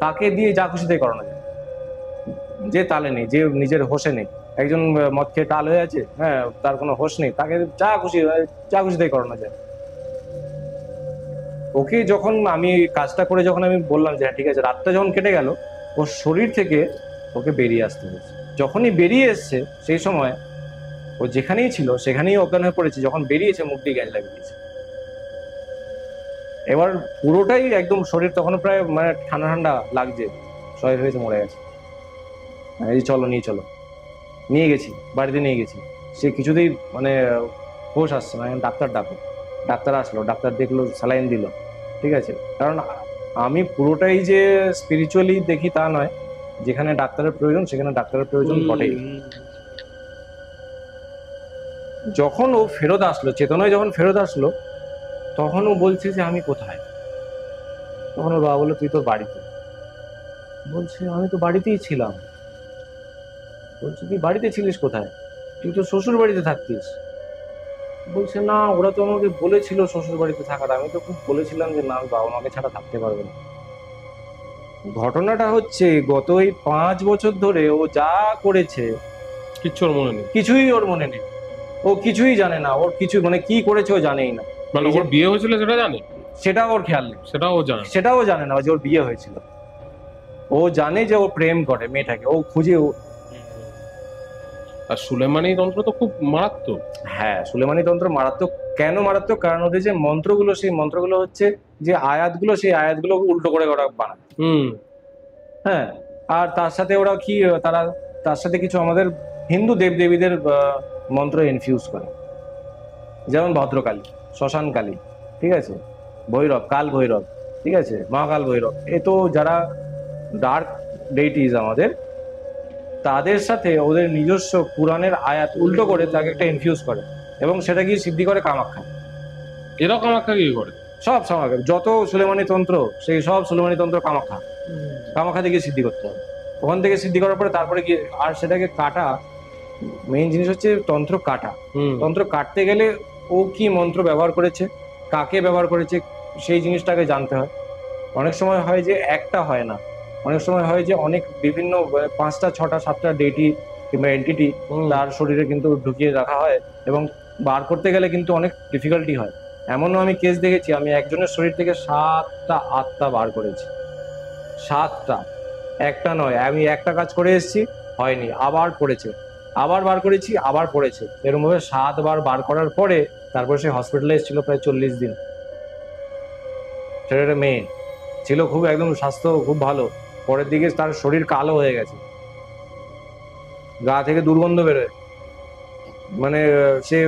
তাকে দিয়ে যা খুশি তাই করানো যায়। যে তালে নেই, যে নিজের হোশে নেই, একজন মদ খেয়ে টাল হয়ে আছে, হ্যাঁ, তার কোনো হোশ নেই, তাকে যা খুশি তাই করানো যায়। ওকে যখন আমি কাজটা করে যখন আমি বললাম যে হ্যাঁ ঠিক আছে, রাতটা যখন কেটে গেল, ওর শরীর থেকে ওকে বেরিয়ে আসতে হয়েছে। যখনই বেরিয়ে এসছে সেই সময় ও যেখানেই ছিল সেখানেই অজ্ঞান হয়ে পড়েছে। যখন বেরিয়েছে মুখ দিয়ে গ্যাঁজলা বেরিয়েছে। এবার পুরোটাই একদম শরীর তখন প্রায় মানে ঠান্ডা ঠান্ডা লাগছে, শরীর হয়েছে মরে গেছে। এই চলো নিয়ে চলো, নিয়ে গেছি, বাড়িতে নিয়ে গেছি। সে কিছুতেই মানে হোশ আসছে না, ডাক্তার ডাকো। ডাক্তার আসলো, ডাক্তার দেখলো, স্যালাইন দিল, ঠিক আছে। কারণ আমি পুরোটাই যে স্পিরিচুয়ালি দেখি তা নয়, যেখানে ডাক্তারের প্রয়োজন সেখানে ডাক্তারের প্রয়োজন বটেই। যখন ও ফেরত আসলো, চেতনায় যখন ফেরত আসলো, তখন ও বলছে যে আমি কোথায়। তখন ওর বাবা বললো তুই তোর বাড়িতে। বলছে আমি তো বাড়িতেই ছিলাম। বলছে তুই বাড়িতে ছিলিস কোথায়? তুই তো শ্বশুর বাড়িতে থাকতিস। বলছে না, ওরা তো আমাকে বলেছিল শ্বশুর বাড়িতে থাকার, আমি তো খুব বলেছিলাম যে না, আমি বাবা মাকে ছাড়া থাকতে পারবো না। ঘটনাটা হচ্ছে গত এই 5 বছর ধরে ও যা করেছে কিচ্ছু ওর মনে নেই, কিছুই ওর মনে নেই, ও কিছুই জানে না, ওর কিছু মানে কি করেছে ও জানেই না। মানে ওর বিয়ে হয়েছিল সেটা জানে, সেটা ওর খেয়াল নেই, সেটাও জানে না যে ওর বিয়ে হয়েছিল। ও জানে যে ও প্রেম করে মেয়েটাকে, ও খুঁজে। আর সুলেমানি তন্ত্র তো খুব মারাত্মক। হ্যাঁ, সুলেমানি তন্ত্র মারাত্মক। কেন মারাত্মক? কারণ ওদের যে মন্ত্রগুলো, সেই মন্ত্রগুলো হচ্ছে যে আয়াতগুলো, সেই আয়াতগুলো উল্টো করে ওরা বানায়। হ্যাঁ, আর তার সাথে ওরা কি তার সাথে কিছু আমাদের হিন্দু দেবদেবীদের মন্ত্র ইনফিউজ করে, যেমন ভদ্রকালী। শ্মশানকালী, ঠিক আছে, ভৈরব, কাল ভৈরব, ঠিক আছে, মহাকাল ভৈরব, এ তো যারা ডার্ক ডেইটিজ আমাদের, তাদের সাথে ওদের নিজস্ব পুরাণের আয়াত উল্টো করে তাকে একটা ইনফিউজ করে এবং সেটা গিয়ে সিদ্ধি করে কামাখ্যা। এরাও কামাখ্যা কি করে? সব কামাখ্যা, যত সুলেমানি তন্ত্র সেই সব সুলেমানি তন্ত্র কামাখ্যা থেকে সিদ্ধি করতে হবে। ওখান থেকে সিদ্ধি করার পরে তারপরে কি, আর সেটাকে কাটা, মেইন জিনিস হচ্ছে তন্ত্র কাটা। তন্ত্র কাটতে গেলে ও কি মন্ত্র ব্যবহার করেছে, কাকে ব্যবহার করেছে, সেই জিনিসটাকে জানতে হয়। অনেক সময় হয় যে একটা হয় না, অনেক সময় হয় যে অনেক বিভিন্ন 5টা 6টা 7টা ডেটি কিংবা এন্টিটি তার শরীরে কিন্তু ঢুকিয়ে রাখা হয় এবং বার করতে গেলে কিন্তু অনেক ডিফিকাল্টি হয়। এমনও আমি কেস দেখেছি, আমি একজনের শরীর থেকে 7টা 8টা বার করেছি, 7টা, একটা নয়। আমি একটা কাজ করে এসেছি, হয়নি, আবার পড়েছে, আবার বার করেছি, আবার পড়েছে, এরকম ভাবে 7 বার বার করার পরে তারপরে সে হসপিটালাইজ ছিল প্রায় 40 দিন। সেটা মেয়ে ছিল, খুব একদম স্বাস্থ্য খুব ভালো, পরের দিকে তার শরীর কালো হয়ে গেছে, গা থেকে দুর্গন্ধ বেরোয়, মানে সে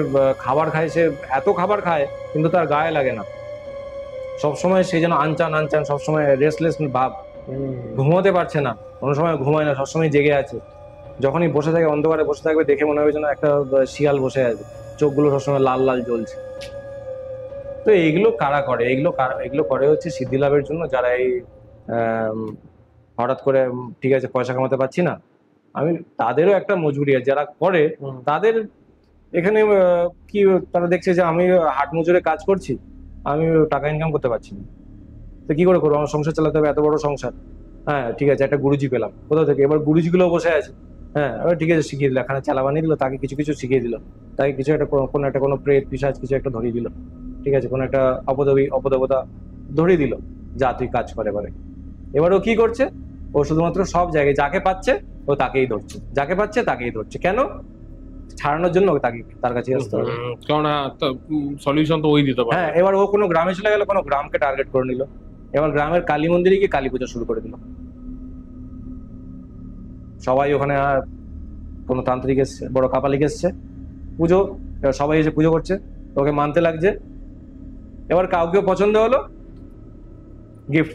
খাবার খায়, সে এত খাবার খায় কিন্তু তার গায়ে লাগে না, সবসময় সে যেন আনচান আনচান, সবসময় রেস্টলেস ভাব, ঘুমোতে পারছে না, কোনো সময় ঘুমায় না, সবসময় জেগে আছে, যখনই বসে থাকে অন্ধকারে বসে থাকবে দেখে মনে হবে যেন একটা শিয়াল বসে আছে, চোখগুলো সবসময় লাল লাল জ্বলছে। তো এইগুলো কারা করে? এগুলো করে হচ্ছে সিদ্ধি লাভের জন্য, যারা এই হঠাৎ করে ঠিক আছে পয়সা কামাতে পারছি না আমি, তাদেরও একটা মজুরি আছে, যারা করে তাদের এখানে কি, তারা দেখছে যে আমি হাট মজুরে কাজ করছি, আমি টাকা ইনকাম করতে পারছি না, তো কি করে করবো, আমার সংসার চালাতে হবে, এত বড় সংসার, হ্যাঁ ঠিক আছে, একটা গুরুজি পেলাম কোথা থেকে, এবার গুরুজিগুলো বসে আছে, হ্যাঁ এবার ঠিক আছে শিখিয়ে দিল, এখানে চালা বানিয়ে দিল, তাকে কিছু কিছু শিখিয়ে দিল, তাকে কিছু একটা কোনো প্রেত পিশাচ কিছু একটা ধরিয়ে দিল, ঠিক আছে, কোনো একটা অপদেবতা ধরিয়ে দিল, যা তুই কাজ করে এবারে। এবার ও কি করছে, ও শুধুমাত্র সব জায়গায় যাকে পাচ্ছে ও তাকেই ধরছে, যাকে পাচ্ছে তাকেই ধরছে, কেন? ছাড়ানোর জন্য তাকে তার কাছে আসতে হবে, কারণ সলিউশন তো ওই দিতে পারে। হ্যাঁ, এবার ও কোনো গ্রামে চলে গেল, কোনো গ্রামকে টার্গেট করে নিল, এবার গ্রামের কালী মন্দিরে গিয়ে কালী পুজো শুরু করে দিল, সবাই ওখানে, আর কোনো তান্ত্রিক এসছে, বড় কাপালিক এসছে, পুজো, এবার সবাই এসে পুজো করছে, ওকে মানতে লাগছে, এবার কাউকে পছন্দ হলো, গিফট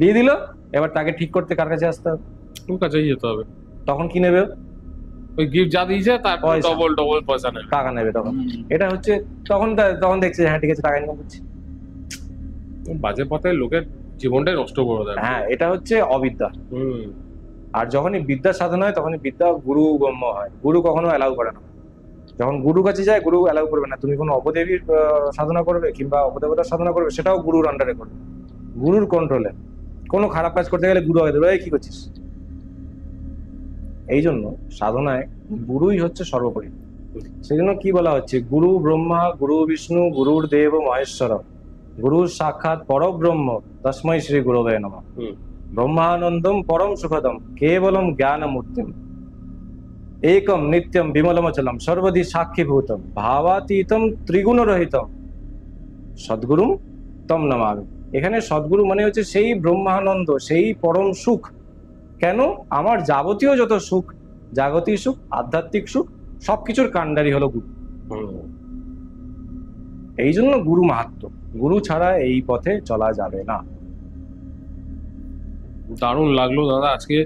দিয়ে দিল, এবার তাকে ঠিক করতে কার কাছে আসতে হবে? ওর কাছেই যেতে হবে। তখন কি নেবে? ওই গিফট যা দিয়েছে তার ডবল পয়সা নেবে, টাকা নেবে তখন। এটা হচ্ছে তখন দেখছে হ্যাঁ ঠিক আছে টাকা ইনকাম করছে, বাজে পথে লোকের জীবনটাই নষ্ট করে দেয়। হ্যাঁ, এটা হচ্ছে অবিদ্যা। আর যখনই বিদ্যা সাধনা হয় তখনই বিদ্যা গুরু গম্য হয়, গুরু কখনো অ্যালাউ করে না। যখন গুরু কাছে যায় গুরু অ্যালাউ করবে না, তুমি কোনো অপদেবীর সাধনা করবে কিংবা অপদেবতার সাধনা করবে, সেটাও গুরুর আন্ডারে করবে, গুরুর কন্ট্রোলে। কোনো খারাপ কাজ করতে গেলে গুরু আগে দেবে, কি করছিস? এই জন্য সাধনায় গুরুই হচ্ছে সর্বোপরি। সেই জন্য কি বলা হচ্ছে, গুরু ব্রহ্মা গুরু বিষ্ণু গুরুর দেব মহেশ্বর গুরু সাক্ষাৎ পরব্রহ্ম তস্মৈ শ্রী গুরবে নমঃ। ব্রহ্মানন্দম পরম সুখদম কেবলম জ্ঞানমূর্তিম একম নিত্যম বিমলমচলম সর্বদি সাক্ষীভূতম ভাবাতীতম ত্রিগুণরহিতম সদ্গুরুম তম নমামি। এখানে সদ্গুরু মানে হচ্ছে সেই ব্রহ্মানন্দ, সেই পরম সুখ। কেন? আমার যাবতীয় যত সুখ, জাগতিক সুখ, আধ্যাত্মিক সুখ, সবকিছুর কাণ্ডারি হলো গুরু। এই জন্য গুরু মাহাত্ম্য, গুরু ছাড়া এই পথে চলা যাবে না। দারুণ লাগলো দাদা, আজকে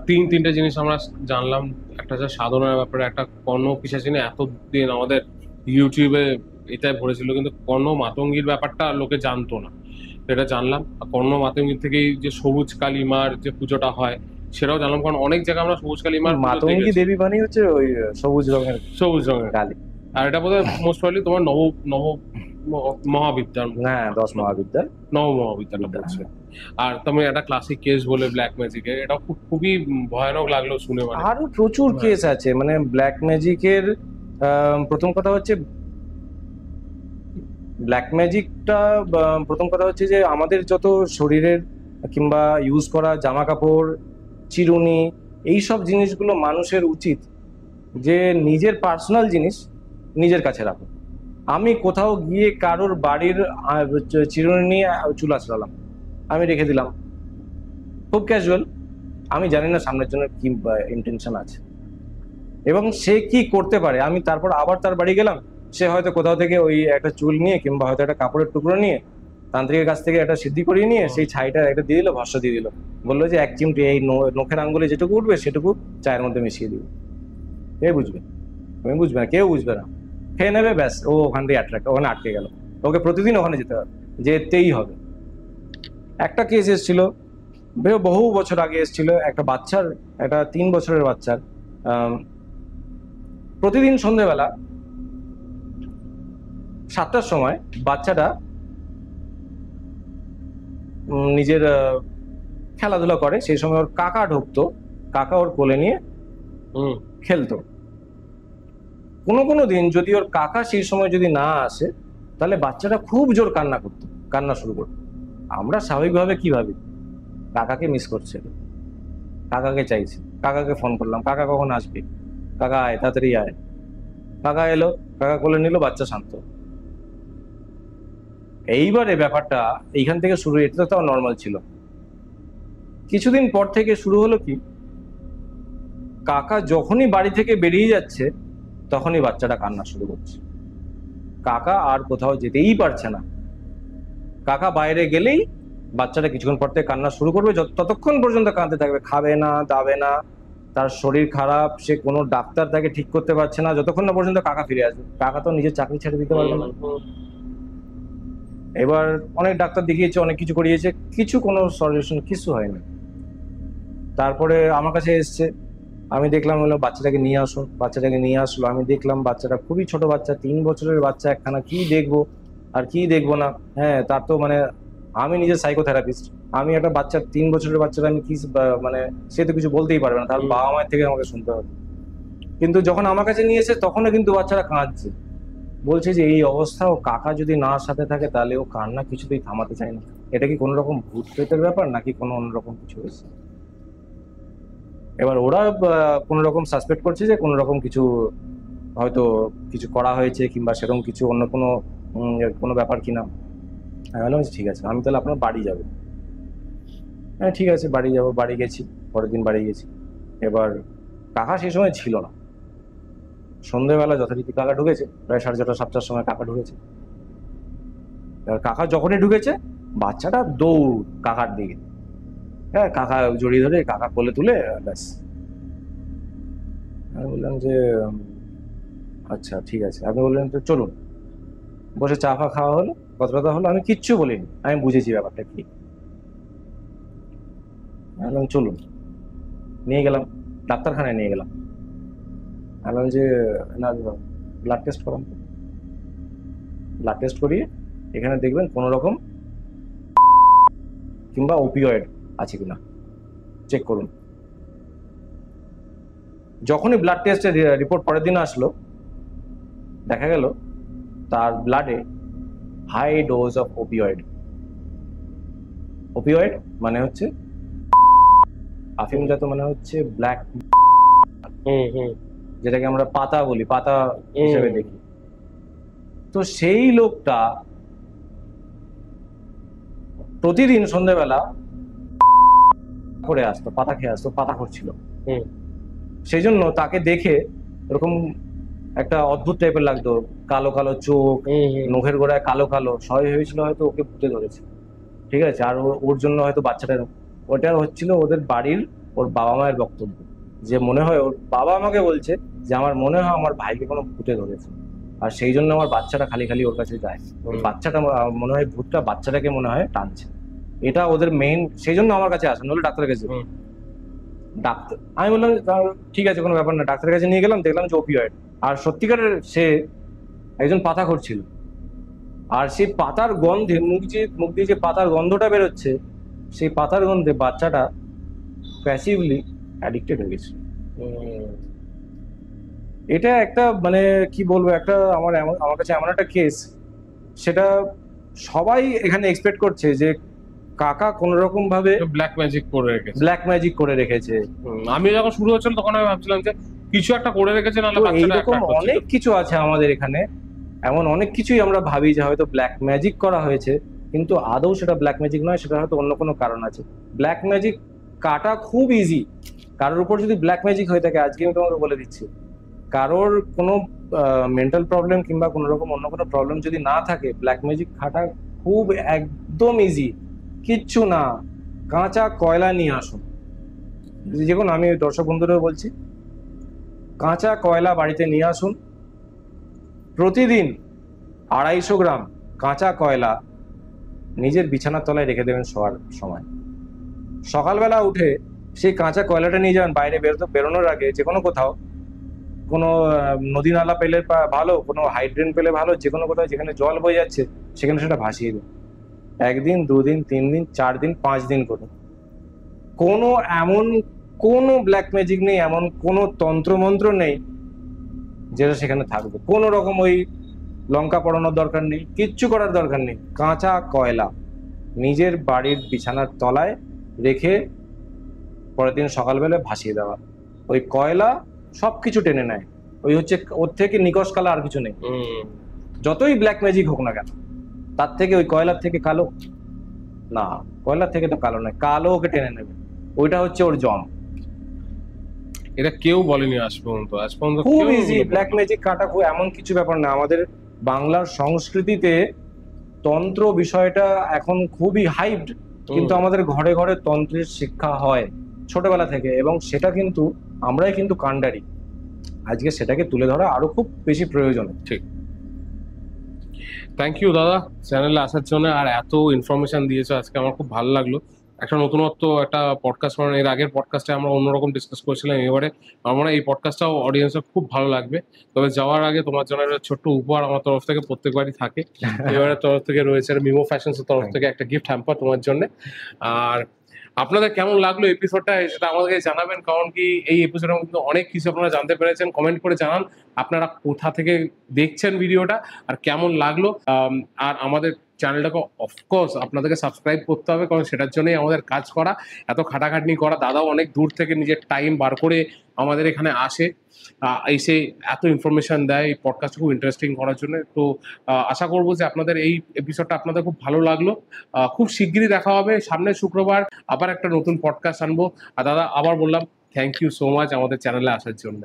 তিনটে জিনিস আমরা জানলাম। একটা হচ্ছে সাধনার ব্যাপারে, একটা কর্ণ পিশাচিনী এতদিন আমাদের ইউটিউবে এটাই ভরেছিল, কিন্তু কর্ণ মাতঙ্গীর ব্যাপারটা লোকে জানতো না, সেটা জানলাম। কর্ণ মাতঙ্গীর থেকেই যে সবুজ কালী মার যে পুজোটা হয় সেটাও জানলাম, কারণ অনেক জায়গায় আমরা সবুজ কালী মার মাতঙ্গী দেবী মানে হচ্ছে ওই সবুজ রঙের কালী। আর এটা বোধহয় মোস্ট প্রবাবলি তোমার নব মহাবিদ্যার, হ্যাঁ 10 মহাবিদ্যার নব মহাবিদ্যাটা পড়ছে। আর তুমি একটা ক্লাসিক কেস বলে ব্ল্যাক ম্যাজিকের, এটা খুবই ভয়ানক লাগলো শুনে। মানে আরো প্রচুর কেস আছে, মানে ব্ল্যাক ম্যাজিকের প্রথম কথা হচ্ছে ব্ল্যাক ম্যাজিকটা, প্রথম কথা হচ্ছে যে আমাদের যত শরীরের কিংবা ইউজ করা জামা কাপড়, চিরুনি, এইসব জিনিসগুলো মানুষের উচিত যে নিজের পার্সোনাল জিনিস নিজের কাছে রাখো। আমি কোথাও গিয়ে কারোর বাড়ির চিরুনি নিয়ে চুল আঁচড়ালাম, আমি রেখে দিলাম, খুব ক্যাজুয়াল, আমি জানি না সামনের জন্য কি ইন্টেনশন আছে এবং সে কি করতে পারে। আমি তারপর আবার তার বাড়ি গেলাম, সে হয়তো কোথাও থেকে ওই একটা চুল নিয়ে কিংবা হয়তো একটা কাপড়ের টুকরো নিয়ে তান্ত্রিকের কাছ থেকে একটা সিদ্ধি করিয়ে নিয়ে সেই ছাইটা একটা দিয়ে দিল, ভস্য দিয়ে দিল, বললো যে 1 চিমটি এই নখের আঙ্গুলে যেটুকু উঠবে সেটুকু চায়ের মধ্যে মিশিয়ে দিবে। কে বুঝবে? তুমি বুঝবে না, কেউ বুঝবে না, খেয়ে নেবে, ব্যাস ও ওখান থেকে ওখানে আটকে গেল, ওকে প্রতিদিন ওখানে যেতে হবে, যেতেই হবে। একটা কেস এসেছিল বহু বছর আগে, এসেছিল একটা বাচ্চার, একটা 3 বছরের বাচ্চার, প্রতিদিন সন্ধ্যেবেলা 7টার সময় বাচ্চাটা নিজের খেলাধুলা করে, সেই সময় ওর কাকা ঢুকতো, কাকা ওর কোলে নিয়ে খেলতো। কোনো দিন যদি ওর কাকা সেই সময় যদি না আসে, তাহলে বাচ্চাটা খুব জোর কান্না করতো, কান্না শুরু করতো। আমরা স্বাভাবিকভাবে কি ভাবি, কাকাকে মিস করছে, কাকাকে চাইছে, কাকাকে ফোন করলাম, কাকা কখন আসবে, কাকা আয়, তাড়াতাড়ি আয়। কাকা এলো, কাকা কোলে নিল, বাচ্চা শান্ত। এইবারে ব্যাপারটা এইখান থেকে শুরু, এটা তো নর্মাল ছিল। কিছুদিন পর থেকে শুরু হলো কি, কাকা যখনই বাড়ি থেকে বেরিয়ে যাচ্ছে তখনই বাচ্চাটা কান্না শুরু করছে। কাকা আর কোথাও যেতেই পারছে না, কাকা বাইরে গেলেই বাচ্চাটা কিছুক্ষণ পর থেকে কান্না শুরু করবে, ততক্ষণ পর্যন্ত কাঁদতে থাকবে, খাবে না, দাবে না, তার শরীর খারাপ, সে কোনো ডাক্তার তাকে ঠিক করতে পারছে না, যতক্ষণ না পর্যন্ত কাকা ফিরে আসবে। কাকা তো নিজের চাকরি ছেড়ে দিতে পারবে না। এবার অনেক ডাক্তার দেখিয়েছে, অনেক কিছু করিয়েছে, কোনো সলিউশন কিছু হয়নি। তারপরে আমার কাছে এসছে, আমি দেখলাম, হলো বাচ্চাটাকে নিয়ে আসো, বাচ্চাটাকে নিয়ে আসলো। আমি দেখলাম বাচ্চাটা খুবই ছোট বাচ্চা, 3 বছরের বাচ্চা একখানা, কি দেখবো আর কি দেখবো না। হ্যাঁ, তার তো মানে আমি নিজে সাইকোথেরাপিস্ট, আমি একটা বাচ্চা 3 বছরের বাচ্চাটা আমি কি মানে সে তো কিছু বলতেই পারবে না, তার বাবা মায়ের থেকে আমাকে শুনতে হবে। কিন্তু যখন আমার কাছে নিয়ে এসে তখনও কিন্তু বাচ্চাটা কাঁদছে, বলছে যে এই অবস্থা, ও কাকা যদি না সাথে থাকে তাহলে ও কান্না কিছুতেই থামাতে চায় না। এটা কি কোনো রকম ভূত প্রেতের ব্যাপার নাকি কোনো অন্যরকম কিছু হয়েছে? এবার ওরা কোনো রকম সাসপেক্ট করছে যে কোনো রকম কিছু হয়তো কিছু করা হয়েছে কিংবা সেরকম কিছু অন্য কোনো ব্যাপার কিনা। আমি বললাম ঠিক আছে, আমি তাহলে আপনার বাড়ি যাবো। হ্যাঁ ঠিক আছে, বাড়ি যাবো। বাড়ি গেছি, পরের দিন বাড়ি গেছি। এবার কাকা সেই সময় ছিল না। সন্ধ্যেবেলা যথারীতি কাকা ঢুকেছে, প্রায় 6:30 7টার সময় কাকা ঢুকেছে। এবার কাকা যখনই ঢুকেছে, বাচ্চাটা দৌড় কাকার দিকে। হ্যাঁ, কাকা জড়িয়ে ধরে কাকা কোলে তুলে ব্যাস। আমি বললাম যে আচ্ছা ঠিক আছে। আপনি বললেন তো চলুন, বসে চা ফা খাওয়া হলো, কথা হলো। আমি কিচ্ছু বলিনি, আমি বুঝেছি ব্যাপারটা কি। বললাম চলুন, নিয়ে গেলাম ডাক্তারখানায়, নিয়ে গেলাম। বললাম যে না, ব্লাড টেস্ট করান। ব্লাড টেস্ট করিয়ে এখানে দেখবেন কোনো রকম কিংবা ওপিওয়েড আছে কিনা চেক করুন। যখনই ব্লাড টেস্টের রিপোর্ট পরের দিন আসলো, দেখা গেল তার ব্লাডে high dose of opioid. Opioid মানে হচ্ছে আফিমজাত, মানে হচ্ছে ব্ল্যাক, যেটাকে আমরা পাতা বলি, পাতা হিসেবে দেখি। তো সেই লোকটা প্রতিদিন সন্ধ্যেবেলা করে আসতো, পাতা খেয়ে আসতো, পাতা করছিল। সেই জন্য তাকে দেখে এরকম একটা অদ্ভুত টাইপের লাগতো, কালো কালো চোখ, নখের গোড়ায় কালো কালো। সবাই ভেবেছিল হয়তো ওকে ভূতে ধরেছে, ঠিক আছে। আর ওর জন্য হয়তো বাচ্চাটার, ওটা হচ্ছিল ওদের বাড়ির ওর বাবা মায়ের বক্তব্য, যে মনে হয় ওর বাবা আমাকে বলছে যে আমার মনে হয় আমার ভাইকে কোনো ভূতে ধরেছে, আর সেই জন্য আমার বাচ্চাটা খালি খালি ওর কাছে যায়। ওর বাচ্চাটা মনে হয় ভূতটা বাচ্চাটাকে মনে হয় টানছে, এটা ওদের মেইন। সেই জন্য আমার কাছে আসে, নাহলে ডাক্তারের কাছে। ডাক্তার, আমি বললাম ঠিক আছে, কোনো ব্যাপার না। ডাক্তারের কাছে নিয়ে গেলাম, দেখলাম যে ওপিওয়েড। আর সত্যিকারের সে একজন পাতাখোর ছিল। আর সেই পাতার গন্ধে, মুখ দিয়ে যে পাতার গন্ধটা বেরোচ্ছে, সেই পাতার গন্ধে বাচ্চাটা প্যাসিভলি অ্যাডিক্টেড হয়ে গেছে। এটা একটা মানে কি বলবো, একটা আমার কাছে এমন একটা কেস, সেটা সবাই এখানে এক্সপেক্ট করছে যে কাকা কোন রকম ভাবে ব্ল্যাক ম্যাজিক করে রেখেছে। আমি যখন শুরু হচ্ছিল তখন আমি ভাবছিলাম যে কিছু একটা করে রেখেছে, নাহলে এইরকম অনেক কিছু আছে আমাদের এখানে, এমন অনেক কিছুই আমরা ভাবি যে হয়তো ব্ল্যাক ম্যাজিক করা হয়েছে, কিন্তু আদৌ সেটা ব্ল্যাক ম্যাজিক নয়, সেটা হয়তো অন্য কোনো কারণ আছে। ব্ল্যাক ম্যাজিক কাটা খুব ইজি। কারোর উপর যদি ব্ল্যাক ম্যাজিক হয়ে থাকে, আজকে আমি তোমাকে বলে দিচ্ছি, কারোর কোনো মেন্টাল প্রবলেম কিংবা কোনো রকম অন্য কোনো প্রবলেম যদি না থাকে, ব্ল্যাক ম্যাজিক খাটা খুব একদম ইজি, কিচ্ছু না। কাঁচা কয়লা নিয়ে আসুন। দেখুন, আমি দর্শক বন্ধুরা বলছি, কাঁচা কয়লা বাড়িতে নিয়ে আসুন। প্রতিদিন 250 গ্রাম কাঁচা কয়লা নিজের বিছানার তলায় রেখে দেবেন শোয়ার সময়। সকালবেলা উঠে সেই কাঁচা কয়লাটা নিয়ে যাবেন, বাইরে বেরোনোর আগে যে কোনো কোথাও, কোনো নদী নালা পেলে ভালো, কোনো হাইড্রেন পেলে ভালো, যে কোনো কোথাও যেখানে জল বয়ে যাচ্ছে সেখানে সেটা ভাসিয়ে দিন। 1 দিন 2 দিন 3 দিন 4 দিন 5 দিন করুন। কোনো ব্ল্যাক ম্যাজিক নেই, এমন কোনো তন্ত্রমন্ত্র নেই যেটা সেখানে থাকবে। কোনো রকম ওই লঙ্কা পড়ানোর দরকার নেই, কিচ্ছু করার দরকার নেই। কাঁচা কয়লা নিজের বাড়ির বিছানার তলায় রেখে পরের দিন সকালবেলা ভাসিয়ে দেওয়া। ওই কয়লা সবকিছু টেনে নেয়, ওই হচ্ছে ওর থেকে নিকশ কালো আর কিছু নেই। যতই ব্ল্যাক ম্যাজিক হোক না কেন, তার থেকে ওই কয়লার থেকে কালো না, কয়লার থেকে তো কালো নয়, কালো ওকে টেনে নেবে। ওইটা হচ্ছে ওর জম। এটা কেউ বলেনি আজ পর্যন্ত। খুব ইজি ব্ল্যাক ম্যাজিক কাটা, খুব এমন কিছু ব্যাপার না। আমাদের বাংলার সংস্কৃতিতে তন্ত্র বিষয়টা এখন খুবই হাইপড, কিন্তু আমাদের ঘরে ঘরে তন্ত্রের শিক্ষা হয় ছোটবেলা থেকে, এবং সেটা কিন্তু আমরাই কিন্তু কাণ্ডারি। আজকে সেটাকে তুলে ধরা আরো খুব বেশি প্রয়োজন। ঠিক। থ্যাংক ইউ দাদা চ্যানেলে আসার জন্য, আর এত ইনফরমেশন দিয়েছো আজকে, আমার খুব ভালো লাগলো। একটা নতুনত্ব একটা পডকাস্ট, মানে এর আগের পডকাস্টে আমরা অন্যরকম ডিসকাস করেছিলাম, এবারে আমার মনে হয় এই পডকাস্টটাও অডিয়েন্সের খুব ভালো লাগবে। তবে যাওয়ার আগে তোমার জন্য একটা ছোট্ট উপহার আমার তরফ থেকে প্রত্যেকবারই থাকে, এবারের তরফ থেকে রয়েছে মিমো ফ্যাশনসের তরফ থেকে একটা গিফট হ্যাম্পার তোমার জন্য। আর আপনাদের কেমন লাগলো এপিসোডটা সেটা আমাদেরকে জানাবেন, কারণ কি এই এপিসোডের মধ্যে অনেক কিছু আপনারা জানতে পেরেছেন। কমেন্ট করে জানান আপনারা কোথা থেকে দেখছেন ভিডিওটা আর কেমন লাগলো। আর আমাদের চ্যানেলটাকে অফকোর্স আপনাদেরকে সাবস্ক্রাইব করতে হবে, কারণ সেটার জন্যই আমাদের কাজ করা, এত খাটাখাটনি করা। দাদাও অনেক দূর থেকে নিজের টাইম বার করে আমাদের এখানে আসে, এসে এত ইনফরমেশন দেয় এই পডকাস্ট খুব ইন্টারেস্টিং করার জন্য। তো আশা করবো যে আপনাদের এই এপিসোডটা আপনাদের খুব ভালো লাগলো। খুব শিগগিরই দেখা হবে, সামনের শুক্রবার আবার একটা নতুন পডকাস্ট আনবো। আর দাদা আবার বললাম থ্যাংক ইউ সো মাচ আমাদের চ্যানেলে আসার জন্য।